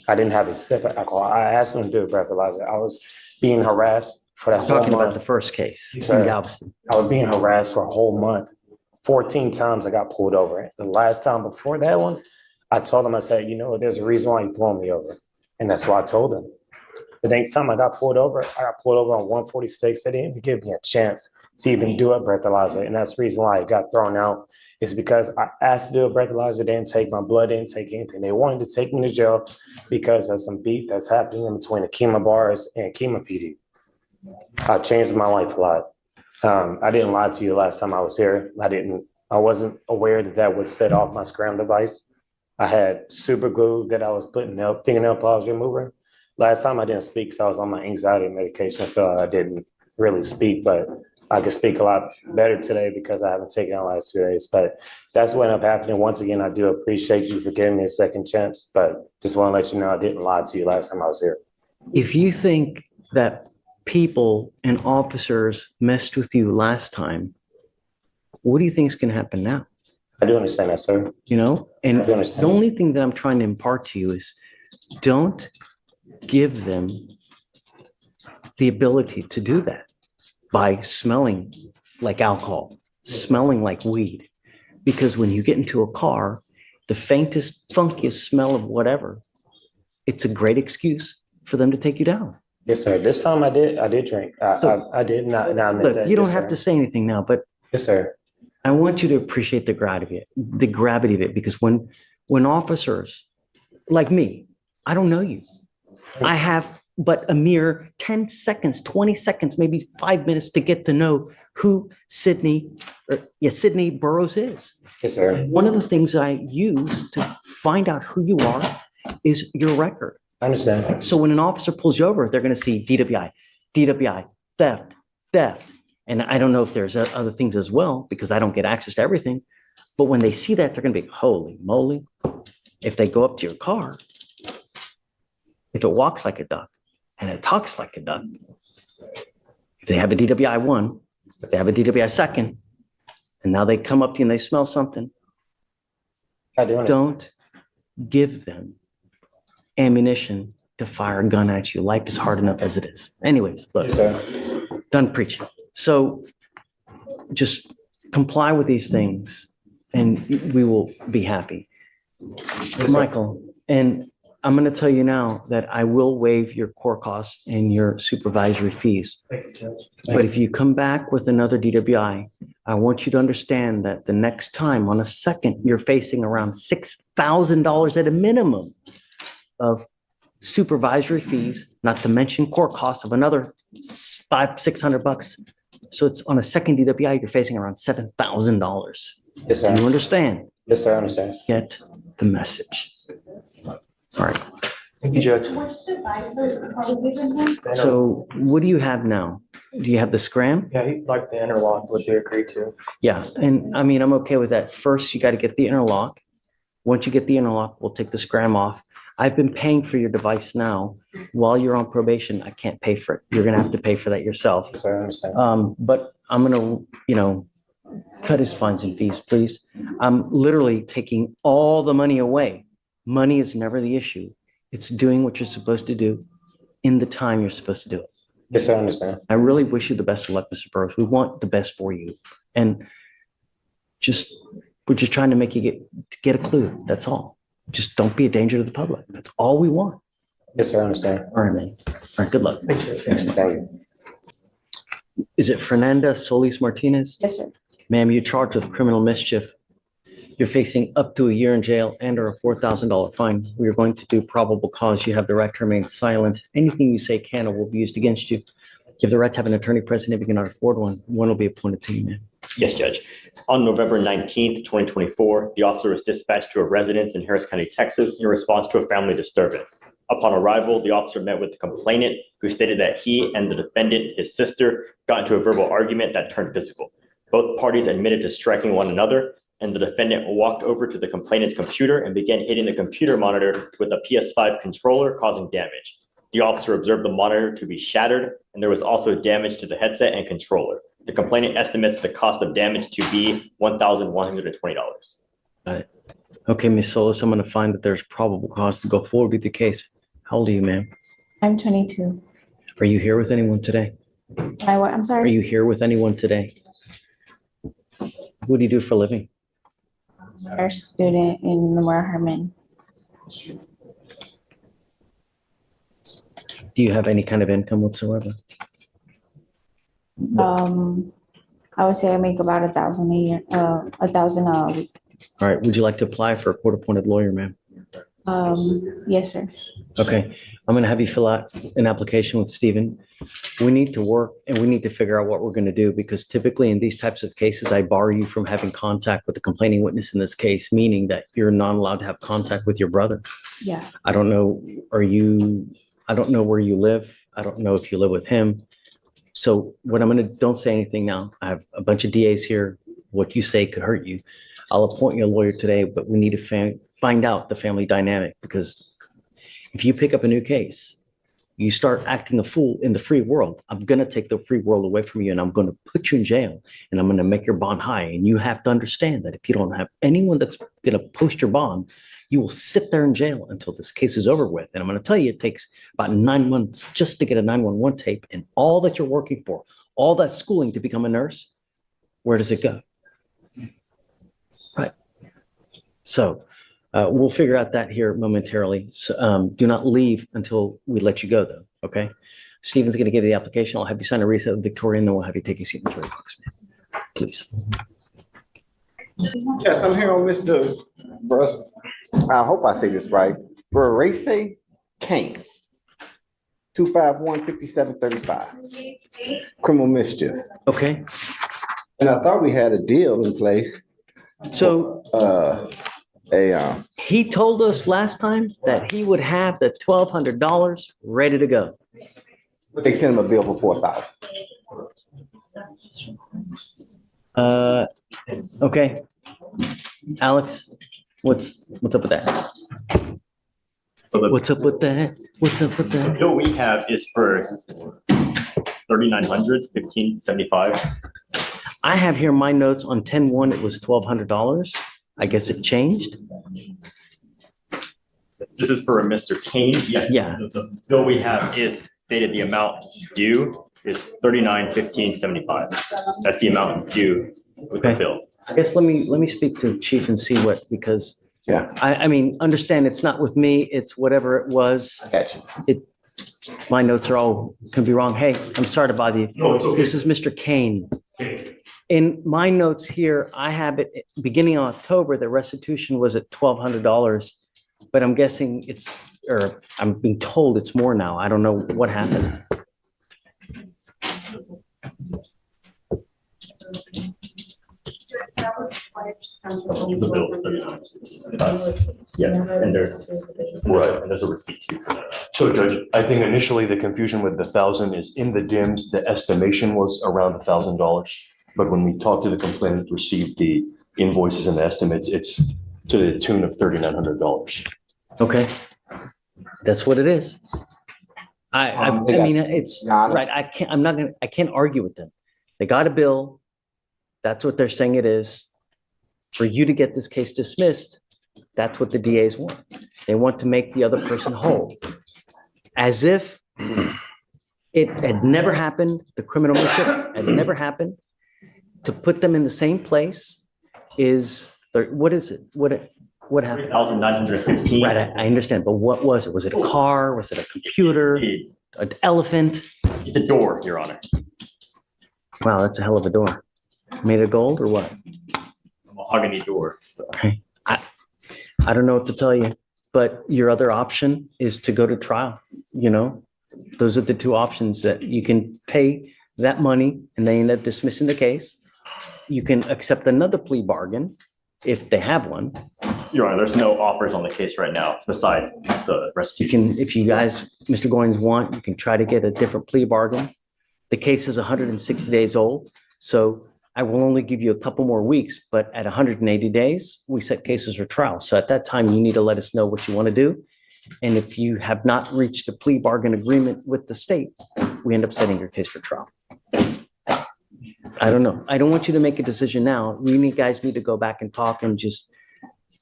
I didn't have a sip of alcohol. I asked them to do a breathalyzer. I was being harassed for that whole Talking about month. the first case in Sir, Galveston. I was being harassed for a whole month. 14 times I got pulled over. The last time before that one, I told them, I said, you know, there's a reason why you pulled me over. And that's why I told them. The next time I got pulled over on 146. They didn't even give me a chance to even do a breathalyzer. And that's the reason why I got thrown out. Is because I asked to do a breathalyzer, they didn't take my blood, didn't take anything. They wanted to take me to jail because of some beef that's happening in between the Kima bars and Kima PD. I changed my life a lot. I didn't lie to you the last time I was here. I wasn't aware that that would set off my SCRAM device. I had super glue that I was putting up, fingernail polish remover. Last time I didn't speak because I was on my anxiety medication, so I didn't really speak, but I can speak a lot better today because I haven't taken it the last 2 days. But that's what ended up happening. Once again, I do appreciate you for giving me a second chance, but just want to let you know I didn't lie to you last time I was here. If you think that people and officers messed with you last time, what do you think is going to happen now? I do understand that, sir. You know, and I do understand. the only thing that I'm trying to impart to you is don't give them the ability to do that by smelling like alcohol, smelling like weed. Because when you get into a car, the faintest, funkiest smell of whatever, it's a great excuse for them to take you down. Yes, sir. This time I did drink. I did not. Look, that. you don't Yes, have sir. to say anything now, but Yes, sir. I want you to appreciate the gravity of it, because when officers like me, I don't know you. I have but a mere 10 seconds, 20 seconds, maybe 5 minutes to get to know who Sydney Burroughs is. Yes, sir. One of the things I use to find out who you are is your record. I understand. So when an officer pulls you over, they're going to see DWI, theft. And I don't know if there's other things as well, because I don't get access to everything. But when they see that, they're going to be, holy moly. If they go up to your car, if it walks like a duck and it talks like a duck, if they have a DWI 1, if they have a DWI 2nd, and now they come up to you and they smell something, don't give them ammunition to fire a gun at you. Life is hard enough as it is. Anyways, look, done preaching. So just comply with these things and we will be happy. Yes, Michael, and I'm going to tell you now that I will waive your court costs and your supervisory fees. But if you come back with another DWI, I want you to understand that the next time on a second, you're facing around $6,000 at a minimum of supervisory fees, not to mention court costs of another $500-600. So it's on a second DWI, you're facing around $7,000. Yes, sir. You understand? Yes, sir. I understand. Get the message. All right. Thank you, Judge. Which devices are we using here? So what do you have now? Do you have the SCRAM? Yeah, he like the interlock, what they agreed to. Yeah. And I mean, I'm okay with that. First, you got to get the interlock. Once you get the interlock, we'll take the SCRAM off. I've been paying for your device now. While you're on probation, I can't pay for it. You're going to have to pay for that yourself. Yes, sir. I understand. But I'm going to, cut his fines and fees, please. I'm literally taking all the money away. Money is never the issue. It's doing what you're supposed to do in the time you're supposed to do it. Yes, sir. I understand. I really wish you the best of luck, Mr. Burroughs. We want the best for you. And we're just trying to make you get a clue. That's all. Just don't be a danger to the public. That's all we want. Yes, sir, I understand. All right, man. All right, good luck. Thank you. Is it Fernanda Solis Martinez? Yes, sir. Ma'am, you're charged with criminal mischief. You're facing up to a year in jail and or a $4,000 fine. We are going to do probable cause. You have the right to remain silent. Anything you say can or will be used against you. You have the right to have an attorney present if you cannot afford one. One will be appointed to you, ma'am. Yes, Judge. On November 19th, 2024, the officer was dispatched to a residence in Harris County, Texas, in response to a family disturbance. Upon arrival, the officer met with the complainant, who stated that he and the defendant, his sister, got into a verbal argument that turned physical. Both parties admitted to striking one another, and the defendant walked over to the complainant's computer and began hitting the computer monitor with a PS5 controller, causing damage. The officer observed the monitor to be shattered, and there was also damage to the headset and controller. The complainant estimates the cost of damage to be $1,120. Okay, Ms. Solis, I'm going to find that there's probable cause to go forward with the case. How old are you, ma'am? I'm 22. Are you here with anyone today? I'm Are sorry. you here with anyone today? What do you do for a living? Nurse student in Memorial Herman. Do you have any kind of income whatsoever? I would say I make about 1,000 a year, 1,000 a week. All right, would you like to apply for a court-appointed lawyer, ma'am? Yes, sir. Okay, I'm gonna have you fill out an application with Stephen. We need to work and we need to figure out what we're gonna do, because typically in these types of cases, I bar you from having contact with the complaining witness in this case, meaning that you're not allowed to have contact with your brother. Yeah. I don't know, I don't know where you live. I don't know if you live with him. So what I'm gonna, don't say anything now. I have a bunch of DAs here. What you say could hurt you. I'll appoint you a lawyer today, but we need to find out the family dynamic, because if you pick up a new case, you start acting a fool in the free world. I'm gonna take the free world away from you, and I'm gonna put you in jail, and I'm gonna make your bond high. And you have to understand that if you don't have anyone that's gonna post your bond, you will sit there in jail until this case is over with. And I'm gonna tell you, it takes about 9 months just to get a 911 tape, and all that you're working for, all that schooling to become a nurse, where does it go? Right. So we'll figure out that here momentarily. So do not leave until we let you go, though. Okay. Stephen's going to give you the application. I'll have you sign a reset with Victoria, and then we'll have you take a seat in the jury box, please. Yes, I'm here on Mr. Bruss. I hope I say this right. Revocation Kane. 251-5735. Criminal mischief. Okay. And I thought we had a deal in place. So he told us last time that he would have the $1,200 ready to go. They sent him a bill for $4,000. Okay. Alex, what's up with that? What's up with that? What's up with The that? bill we have is for $3,900, $1,575. I have here my notes on 10/1, it was $1,200. I guess it changed. This is for a Mr. Kane. Yes. Yeah. The bill we have is stated the amount due is $39,1575. That's the amount due with the Okay. bill. I guess let me speak to Chief and see what, because I mean, understand it's not with me, it's whatever it was. I got you. My notes are all, can be wrong. Hey, I'm sorry to bother you. No, it's okay. This is Mr. Kane. In my notes here, I have it beginning of October, the restitution was at $1,200, but I'm guessing it's, or I'm being told it's more now. I don't know what happened. The bill, $39,1575. Yeah, and there's a receipt too for that. So Judge, I think initially the confusion with the 1,000 is in the DIMS, the estimation was around $1,000. But when we talked to the complainant, received the invoices and the estimates, it's to the tune of $3,900. Okay. That's what it is. I mean, it's right. I can't argue with them. They got a bill. That's what they're saying it is. For you to get this case dismissed, that's what the DAs want. They want to make the other person whole. As if it had never happened, the criminal mischief had never happened. To put them in the same place is, what is it? What happened? 3,915. Right, I understand, but what was it? Was it a car? Was it a computer? An elephant? The door, Your Honor. Wow, that's a hell of a door. Made of gold or what? A mahogany door. So. Okay. I don't know what to tell you, but your other option is to go to trial. You know, those are the two options that you can pay that money and they end up dismissing the case. You can accept another plea bargain if they have one. Your Honor, there's no offers on the case right now besides the restitution. You can, if you guys, Mr. Goins, want, you can try to get a different plea bargain. The case is 160 days old, so I will only give you a couple more weeks, but at 180 days, we set cases for trial. So at that time, you need to let us know what you want to do. And if you have not reached a plea bargain agreement with the state, we end up setting your case for trial. I don't know. I don't want you to make a decision now. You guys need to go back and talk and just,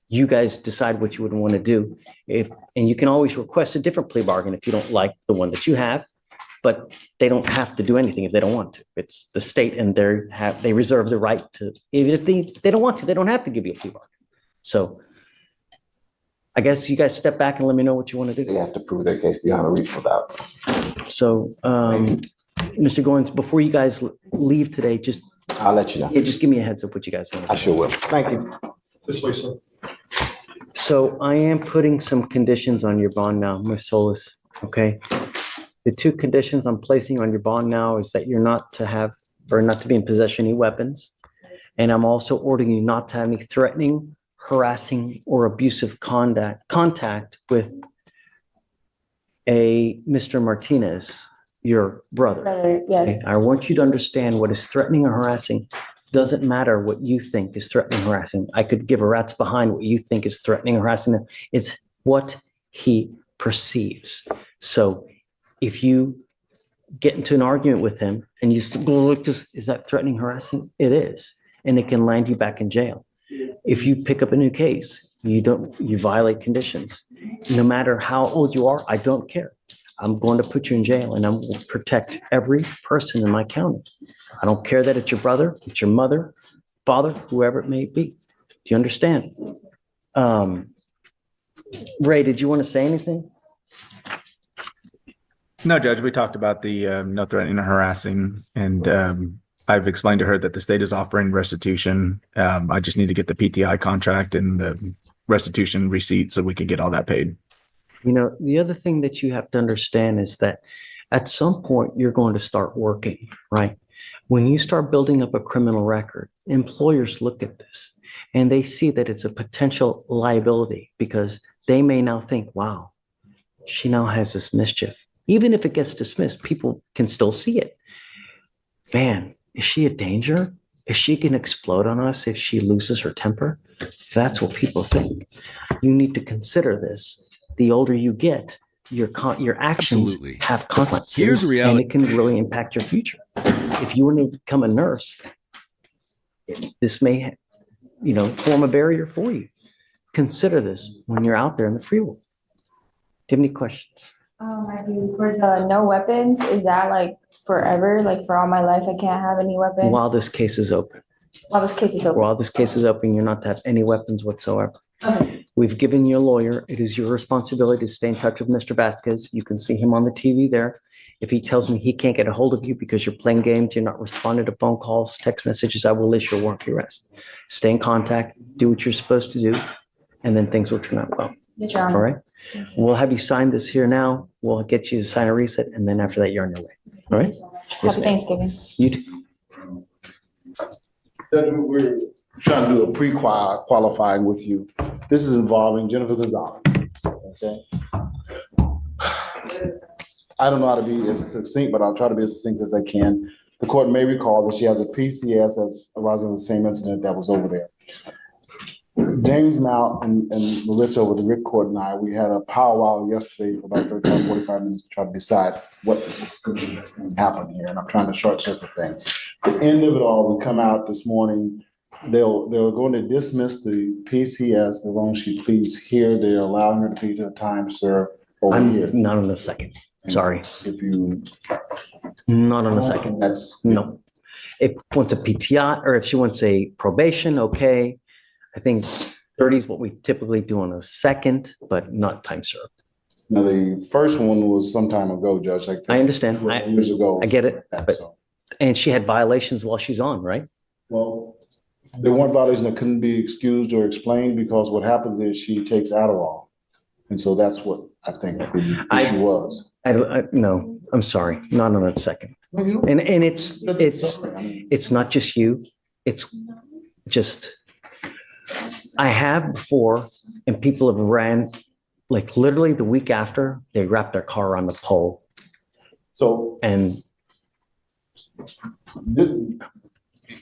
you guys decide what you would want to do. And you can always request a different plea bargain if you don't like the one that you have, but they don't have to do anything if they don't want to. It's the state and they reserve the right to, even if they don't want to, they don't have to give you a plea bargain. So I guess you guys step back and let me know what you want to do. They have to prove their case beyond a reasonable doubt. So, Mr. Goins, before you guys leave today, I'll let you know. Yeah, just give me a heads up what you guys want to do. I sure will. Thank you. This way, sir. So I am putting some conditions on your bond now, Ms. Solis, okay? The two conditions I'm placing on your bond now is that you're not to have, or not to be in possession of any weapons. And I'm also ordering you not to have any threatening, harassing, or abusive contact with a Mr. Martinez, your brother. Yes. Okay? I want you to understand what is threatening or harassing. Doesn't matter what you think is threatening or harassing. I could give a rat's behind what you think is threatening or harassing. It's what he perceives. So if you get into an argument with him and you go, look, is that threatening, harassing? It is. And it can land you back in jail. If you pick up a new case, you violate conditions. No matter how old you are, I don't care. I'm going to put you in jail and I'm going to protect every person in my county. I don't care that it's your brother, it's your mother, father, whoever it may be. Do you understand? Ray, did you want to say anything? No, Judge, we talked about the no threatening or harassing, and I've explained to her that the state is offering restitution. I just need to get the PTI contract and the restitution receipt so we can get all that paid. You know, the other thing that you have to understand is that at some point you're going to start working, right? When you start building up a criminal record, employers look at this and they see that it's a potential liability because they may now think, wow, she now has this mischief. Even if it gets dismissed, people can still see it. Man, is she a danger? Is she going to explode on us if she loses her temper? That's what people think. You need to consider this. The older you get, your actions Absolutely. have consequences. Here's the reality. And it can really impact your future. If you want to become a nurse, this may, form a barrier for you. Consider this when you're out there in the free world. Do you have any questions? I do. For the no weapons, is that like forever? Like for all my life, I can't have any weapons? While this case is open. While this case is open. While this case is open, you're not to have any weapons whatsoever. Okay. We've given you a lawyer. It is your responsibility to stay in touch with Mr. Vasquez. You can see him on the TV there. If he tells me he can't get a hold of you because you're playing games, you're not responding to phone calls, text messages, I will issue a warrant for your arrest. Stay in contact, do what you're supposed to do, and then things will turn out well. Yes, Your Honor. All right? We'll have you sign this here now. We'll get you to sign a reset, and then after that, you're on your way. All right? Yes, Happy ma'am. Thanksgiving. You too. Judge, we're trying to do a pre-qualifying with you. This is involving Jennifer Gonzalez. Okay. I don't know how to be as succinct, but I'll try to be as succinct as I can. The court may recall that she has a PCS that's arising in the same incident that was over there. James Mount and Melissa over the Rick Court and I, we had a powwow yesterday for about 35, 45 minutes to try to decide what happened here. And I'm trying to short circuit things. At the end of it all, we come out this morning. They're going to dismiss the PCS as long as she pleads here. They're allowing her to plead to a time served over here. Not on the second. Sorry. If you. Not on the second. That's. No. If she wants a PTI or if she wants a probation, okay. I think 30 is what we typically do on a second, but not time served. Now, the first one was some time ago, Judge, like. I understand. Years ago. I get it, but, So, and she had violations while she's on, right? well, there weren't violations that couldn't be excused or explained because what happens is she takes Adderall. And so that's what I think the issue was. No, I'm sorry, not on a second. And it's not just you, it's just, I have before, and people have ran, like literally the week after, they wrapped their car around the pole. So And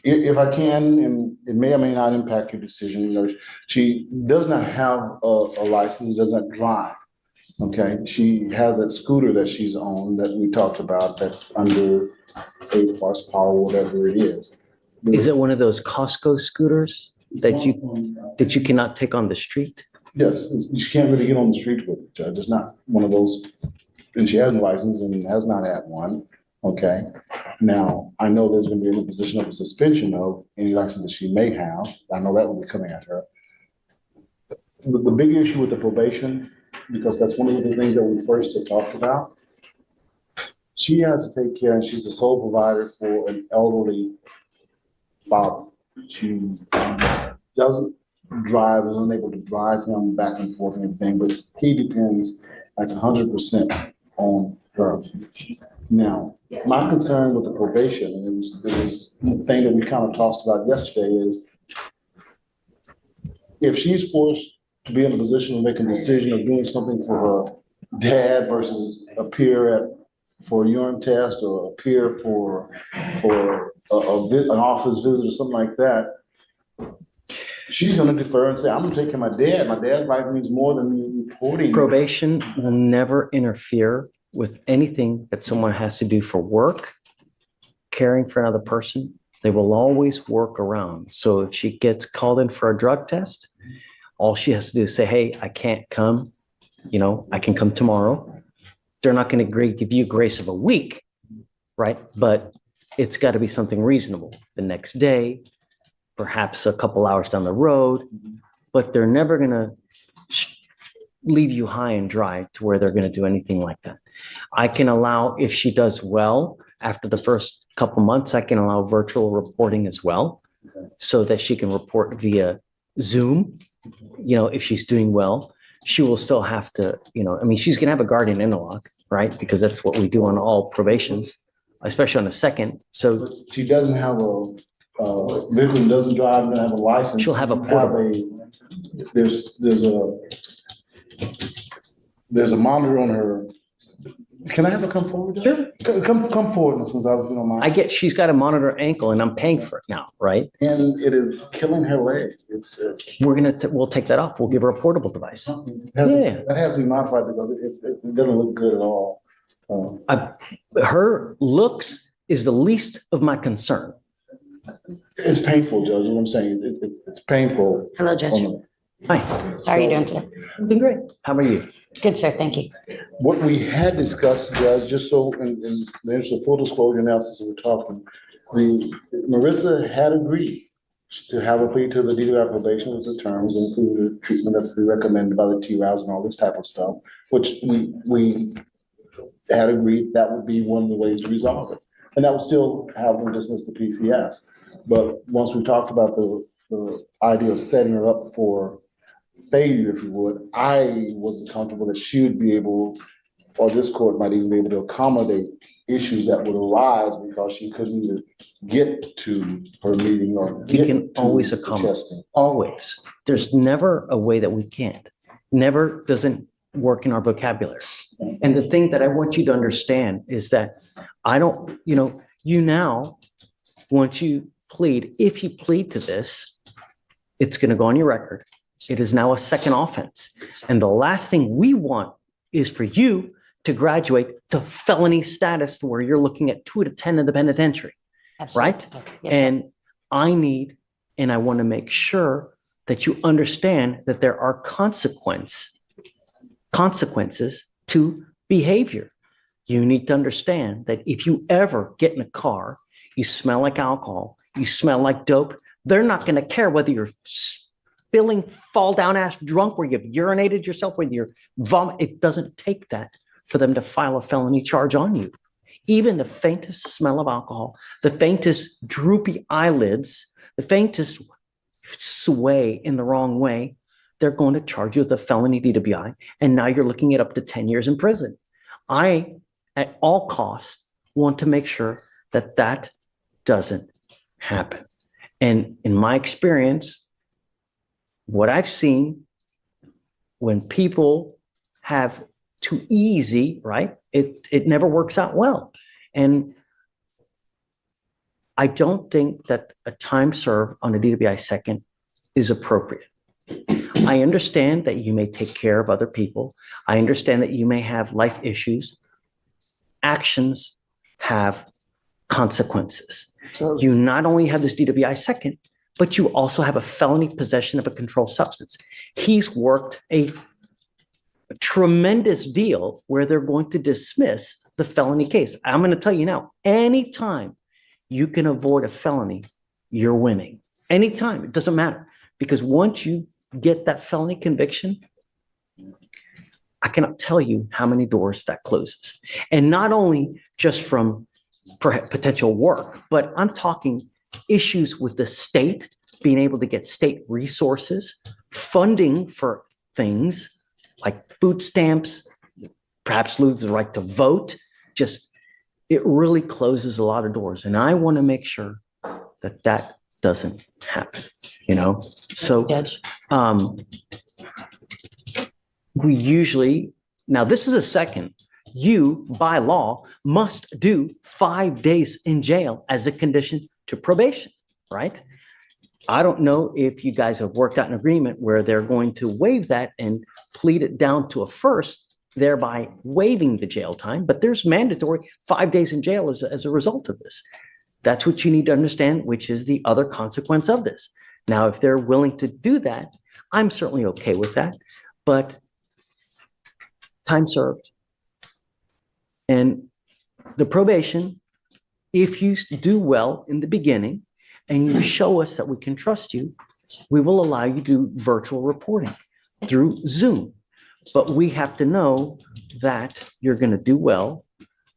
if I can, and it may or may not impact your decision, you know, she does not have a license, does not drive. Okay, she has that scooter that she's on that we talked about that's under 8 horsepower, whatever it is. is it one of those Costco scooters that you cannot take on the street? Yes, you can't really get on the street with it, Judge. It's not one of those, and she has a license and has not had one. Okay, now I know there's going to be a position of a suspension of any license that she may have. I know that will be coming at her. The big issue with the probation, because that's one of the things that we first had talked about. She has to take care, and she's the sole provider for an elderly father. She doesn't drive, is unable to drive him back and forth and everything, but he depends like 100% on her. Now, my concern with the probation, and it was the thing that we kind of tossed about yesterday, is if she's forced to be in a position of making a decision of doing something for her dad versus appear for a urine test or appear for an office visit or something like that, she's going to defer and say, I'm going to take care of my dad. My dad's life means more than me reporting. Probation will never interfere with anything that someone has to do for work, caring for another person. They will always work around. So if she gets called in for a drug test, all she has to do is say, hey, I can't come. You know, I can come tomorrow. They're not going to give you grace of a week, right? But it's got to be something reasonable. The next day, perhaps a couple hours down the road, but they're never going to leave you high and dry to where they're going to do anything like that. I can allow, if she does well after the first couple months, I can allow virtual reporting as well, so that she can report via Zoom. You know, if she's doing well, she will still have to, you know, I mean, she's going to have a guardian interlock, right? Because that's what we do on all probations, especially on the second. So but she doesn't have a vehicle, doesn't drive, doesn't have a license. She'll have a portable. There's a monitor on her. Can I have her come forward? Sure. Come forward, since I was, you know, mind. She's got a monitor ankle and I'm paying for it now, right? And it is killing her leg. We'll take that off. We'll give her a portable device. That has to be modified because it doesn't look good at all. Her looks is the least of my concern. It's painful, Judge. You know what I'm saying? It's painful. Hello, Judge. Hi. How are you doing today? I'm doing great. How are you? Good, sir. Thank you. What we had discussed, Judge, just so in the interest of full disclosure analysis, we're talking, Marissa had agreed to have a plea to the DWI probation with the terms, including the treatment that's to be recommended by the TRAS and all this type of stuff, which we had agreed that would be one of the ways to resolve it. And that would still have them dismiss the PCS. But once we talked about the idea of setting her up for failure, if you would, I wasn't comfortable that she would be able, or this court might even be able to accommodate issues that would arise because she couldn't either get to her meeting or You can always accommodate. Always. There's never a way that we can't. Never doesn't work in our vocabulary. And the thing that I want you to understand is that I don't, you now, once you plead, if you plead to this, it's going to go on your record. It is now a second offense. And the last thing we want is for you to graduate to felony status to where you're looking at 2 to 10 in the penitentiary. Absolutely. Right? Yes, And I need, and I want to make sure that you understand that there are consequences to behavior. You need to understand that if you ever get in a car, you smell like alcohol, you smell like dope, they're not going to care whether you're spilling, fall down ass drunk where you've urinated yourself with your vomit. It doesn't take that for them to file a felony charge on you. Even the faintest smell of alcohol, the faintest droopy eyelids, the faintest sway in the wrong way, they're going to charge you with a felony DWI. And now you're looking at up to 10 years in prison. I, at all costs, want to make sure that that doesn't happen. And in my experience, what I've seen when people have too easy, right? It never works out well. And I don't think that a time served on a DWI second is appropriate. I understand that you may take care of other people. I understand that you may have life issues. Actions have consequences. You not only have this DWI second, but you also have a felony possession of a controlled substance. He's worked a tremendous deal where they're going to dismiss the felony case. I'm going to tell you now, anytime you can avoid a felony, you're winning. Anytime, it doesn't matter. Because once you get that felony conviction, I cannot tell you how many doors that closes. And not only just from potential work, but I'm talking issues with the state, being able to get state resources, funding for things like food stamps, perhaps lose the right to vote. Just, it really closes a lot of doors. And I want to make sure that that doesn't happen, you know? So, we usually, now this is a second, you by law must do 5 days in jail as a condition to probation, right? I don't know if you guys have worked out an agreement where they're going to waive that and plead it down to a first, thereby waiving the jail time, but there's mandatory 5 days in jail as a result of this. That's what you need to understand, which is the other consequence of this. Now, if they're willing to do that, I'm certainly okay with that, but time served. And the probation, if you do well in the beginning and you show us that we can trust you, we will allow you to do virtual reporting through Zoom. But we have to know that you're going to do well.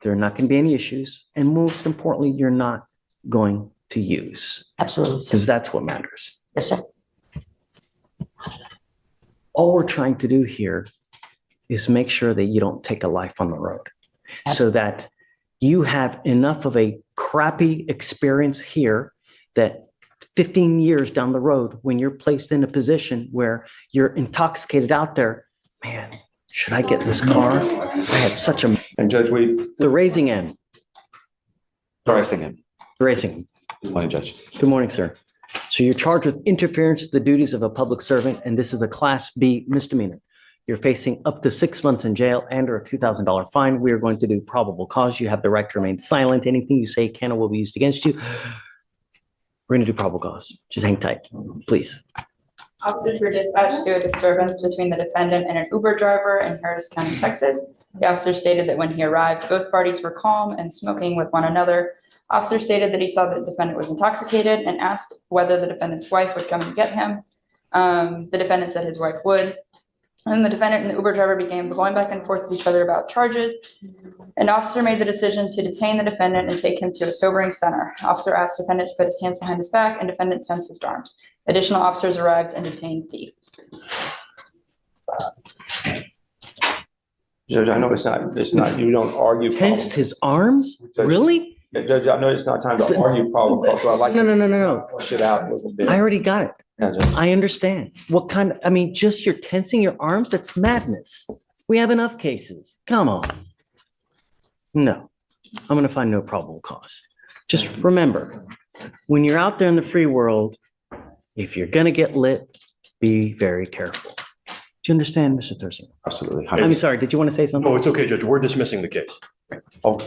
There are not going to be any issues. And most importantly, you're not going to use. Absolutely. Because that's what matters. Yes, sir. All we're trying to do here is make sure that you don't take a life on the road. So that you have enough of a crappy experience here that 15 years down the road, when you're placed in a position where you're intoxicated out there, man, should I get this car? I had such a... And Judge, the raising end. The racing end. The racing end. Good morning, Judge. Good morning, sir. So you're charged with interference with the duties of a public servant, and this is a Class B misdemeanor. You're facing up to 6 months in jail and or a $2,000 fine. We are going to do probable cause. You have the right to remain silent. Anything you say can or will be used against you. We're going to do probable cause. Just hang tight, please. Officers were dispatched to a disturbance between the defendant and an Uber driver in Harris County, Texas. The officer stated that when he arrived, both parties were calm and smoking with one another. Officer stated that he saw that the defendant was intoxicated and asked whether the defendant's wife would come and get him. The defendant said his wife would. And the defendant and the Uber driver began going back and forth with each other about charges. An officer made the decision to detain the defendant and take him to a sobering center. Officer asked the defendant to put his hands behind his back, and defendant tensed his arms. Additional officers arrived and detained P. Judge, I know it's not, you don't argue. Tensed his arms? Really? Yeah, Judge, I know it's not time to argue probable cause, but I'd like No. push it out a little bit. I already got it. Yeah, Judge. I understand. What kind of, I mean, just you're tensing your arms? That's madness. We have enough cases. Come on. No, I'm going to find no probable cause. Just remember, when you're out there in the free world, if you're going to get lit, be very careful. Do you understand, Mr. Thurston? Absolutely. I'm sorry. Did you want to say something? Oh, it's okay, Judge. We're dismissing the case.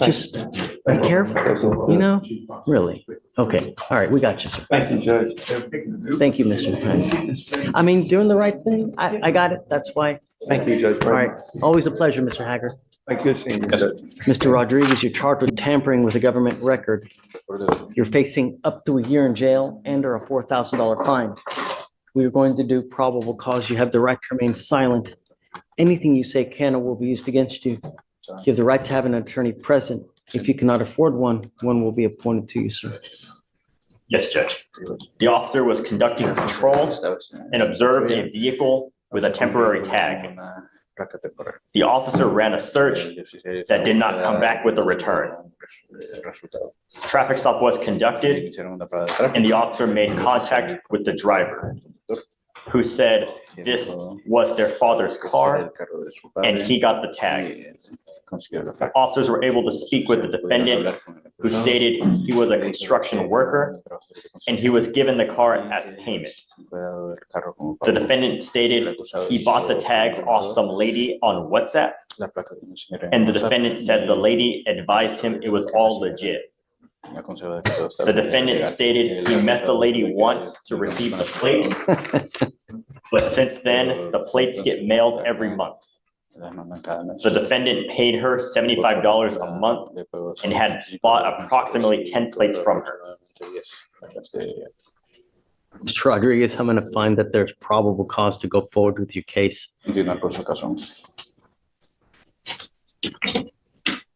Just be careful, you know, really. Okay. All right. We got you, sir. Thank you, Judge. Thank you, Mr. Pine. I mean, doing the right thing. I got it. That's why. Thank you, Judge. All right. Always a pleasure, Mr. Haggard. Good seeing you, Judge. Mr. Rodriguez, you're charged with tampering with a government record. You're facing up to a year in jail and or a $4,000 fine. We are going to do probable cause. You have the right to remain silent. Anything you say can or will be used against you. You have the right to have an attorney present. If you cannot afford one, one will be appointed to you, sir. Yes, Judge. The officer was conducting patrol and observed a vehicle with a temporary tag. The officer ran a search that did not come back with a return. Traffic stop was conducted, and the officer made contact with the driver, who said this was their father's car, and he got the tag. Officers were able to speak with the defendant, who stated he was a construction worker, and he was given the car as payment. The defendant stated he bought the tags off some lady on WhatsApp, and the defendant said the lady advised him it was all legit. The defendant stated he met the lady once to receive the plate, but since then, the plates get mailed every month. The defendant paid her $75 a month and had bought approximately 10 plates from her. Mr. Rodriguez, I'm going to find that there's probable cause to go forward with your case.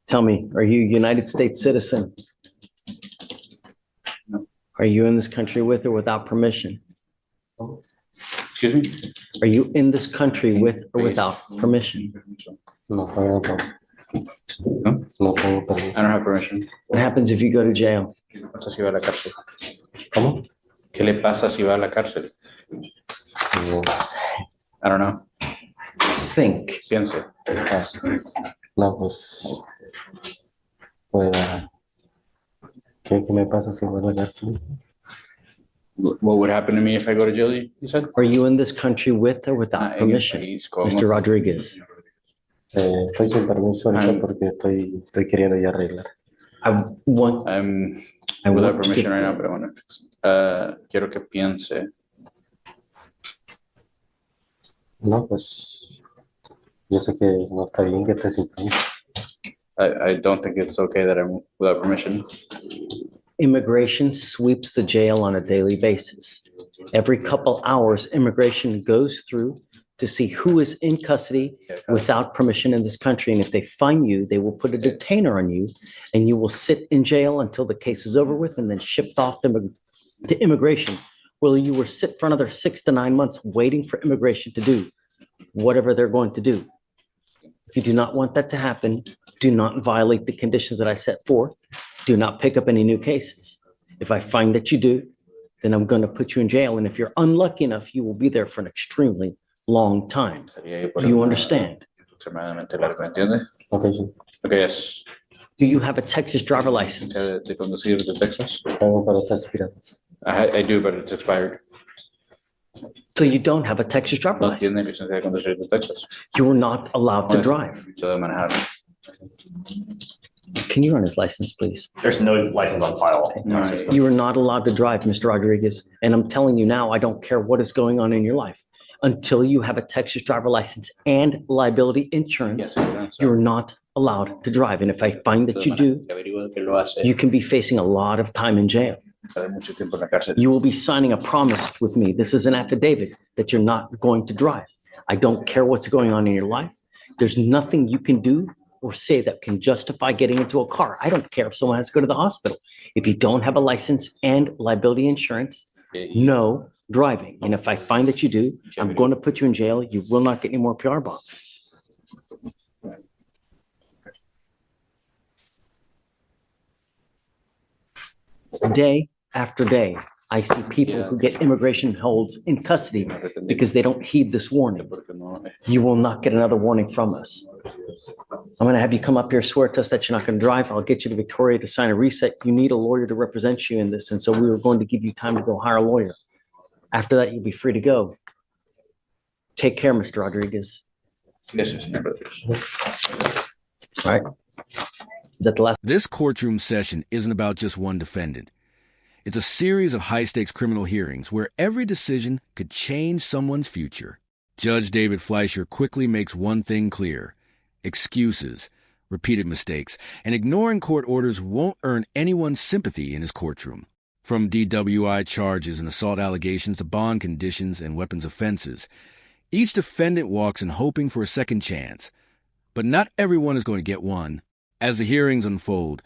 Tell me, are you a United States citizen? Are you in this country with or without permission? Excuse me? Are you in this country with or without permission? I don't have permission. What happens if you go to jail? ¿Cómo? ¿Qué le pasa si va a la cárcel? I don't know. Think. Piense. No, pues, ¿qué me pasa si voy a la cárcel? What would happen to me if I go to jail, you said? Are you in this country with or without permission? Mr. Rodriguez. Estoy sin permiso ahorita porque estoy queriendo ya arreglar. I'm without permission right now, but I want to fix it. Quiero que piense. No, pues, yo sé que no está bien que esté sin permiso. I don't think it's okay that I'm without permission. Immigration sweeps the jail on a daily basis. Every couple hours, immigration goes through to see who is in custody without permission in this country. And if they find you, they will put a detainer on you and you will sit in jail until the case is over with and then shipped off to immigration, where you will sit for another 6 to 9 months waiting for immigration to do whatever they're going to do. If you do not want that to happen, do not violate the conditions that I set forth. Do not pick up any new cases. If I find that you do, then I'm going to put you in jail. And if you're unlucky enough, you will be there for an extremely long time. You understand? Okay, yes. Do you have a Texas driver license? De conducir de Texas? Tengo, pero está expirado. I do, but it's expired. So you don't have a Texas driver No tiene license. licencia de conducir de Texas. You are not allowed to drive. Puede manejar. Can you run his license, please? There's no license on file in our system. You are not allowed to drive, Mr. Rodriguez. And I'm telling you now, I don't care what is going on in your life. Until you have a Texas driver license and liability insurance, you're not allowed to drive. And if I find that you do, you can be facing a lot of time in jail. You will be signing a promise with me. This is an affidavit that you're not going to drive. I don't care what's going on in your life. There's nothing you can do or say that can justify getting into a car. I don't care if someone has to go to the hospital. If you don't have a license and liability insurance, no driving. And if I find that you do, I'm going to put you in jail. You will not get any more PR bonds. Day after day, I see people who get immigration holds in custody because they don't heed this warning. You will not get another warning from us. I'm going to have you come up here, swear to us that you're not going to drive. I'll get you to Victoria to sign a reset. You need a lawyer to represent you in this. And so we were going to give you time to go hire a lawyer. After that, you'll be free to go. Take care, Mr. Rodriguez. Yes, señor. All right. Is that the last? This courtroom session isn't about just one defendant. It's a series of high-stakes criminal hearings where every decision could change someone's future. Judge David Fleischer quickly makes one thing clear. Excuses, repeated mistakes, and ignoring court orders won't earn anyone's sympathy in his courtroom. from DWI charges and assault allegations to bond conditions and weapons offenses. Each defendant walks in hoping for a second chance, but not everyone is going to get one. As the hearings unfold,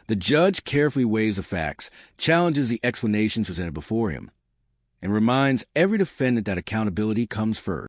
the judge carefully weighs the facts, challenges the explanations presented before him, and reminds every defendant that accountability comes first.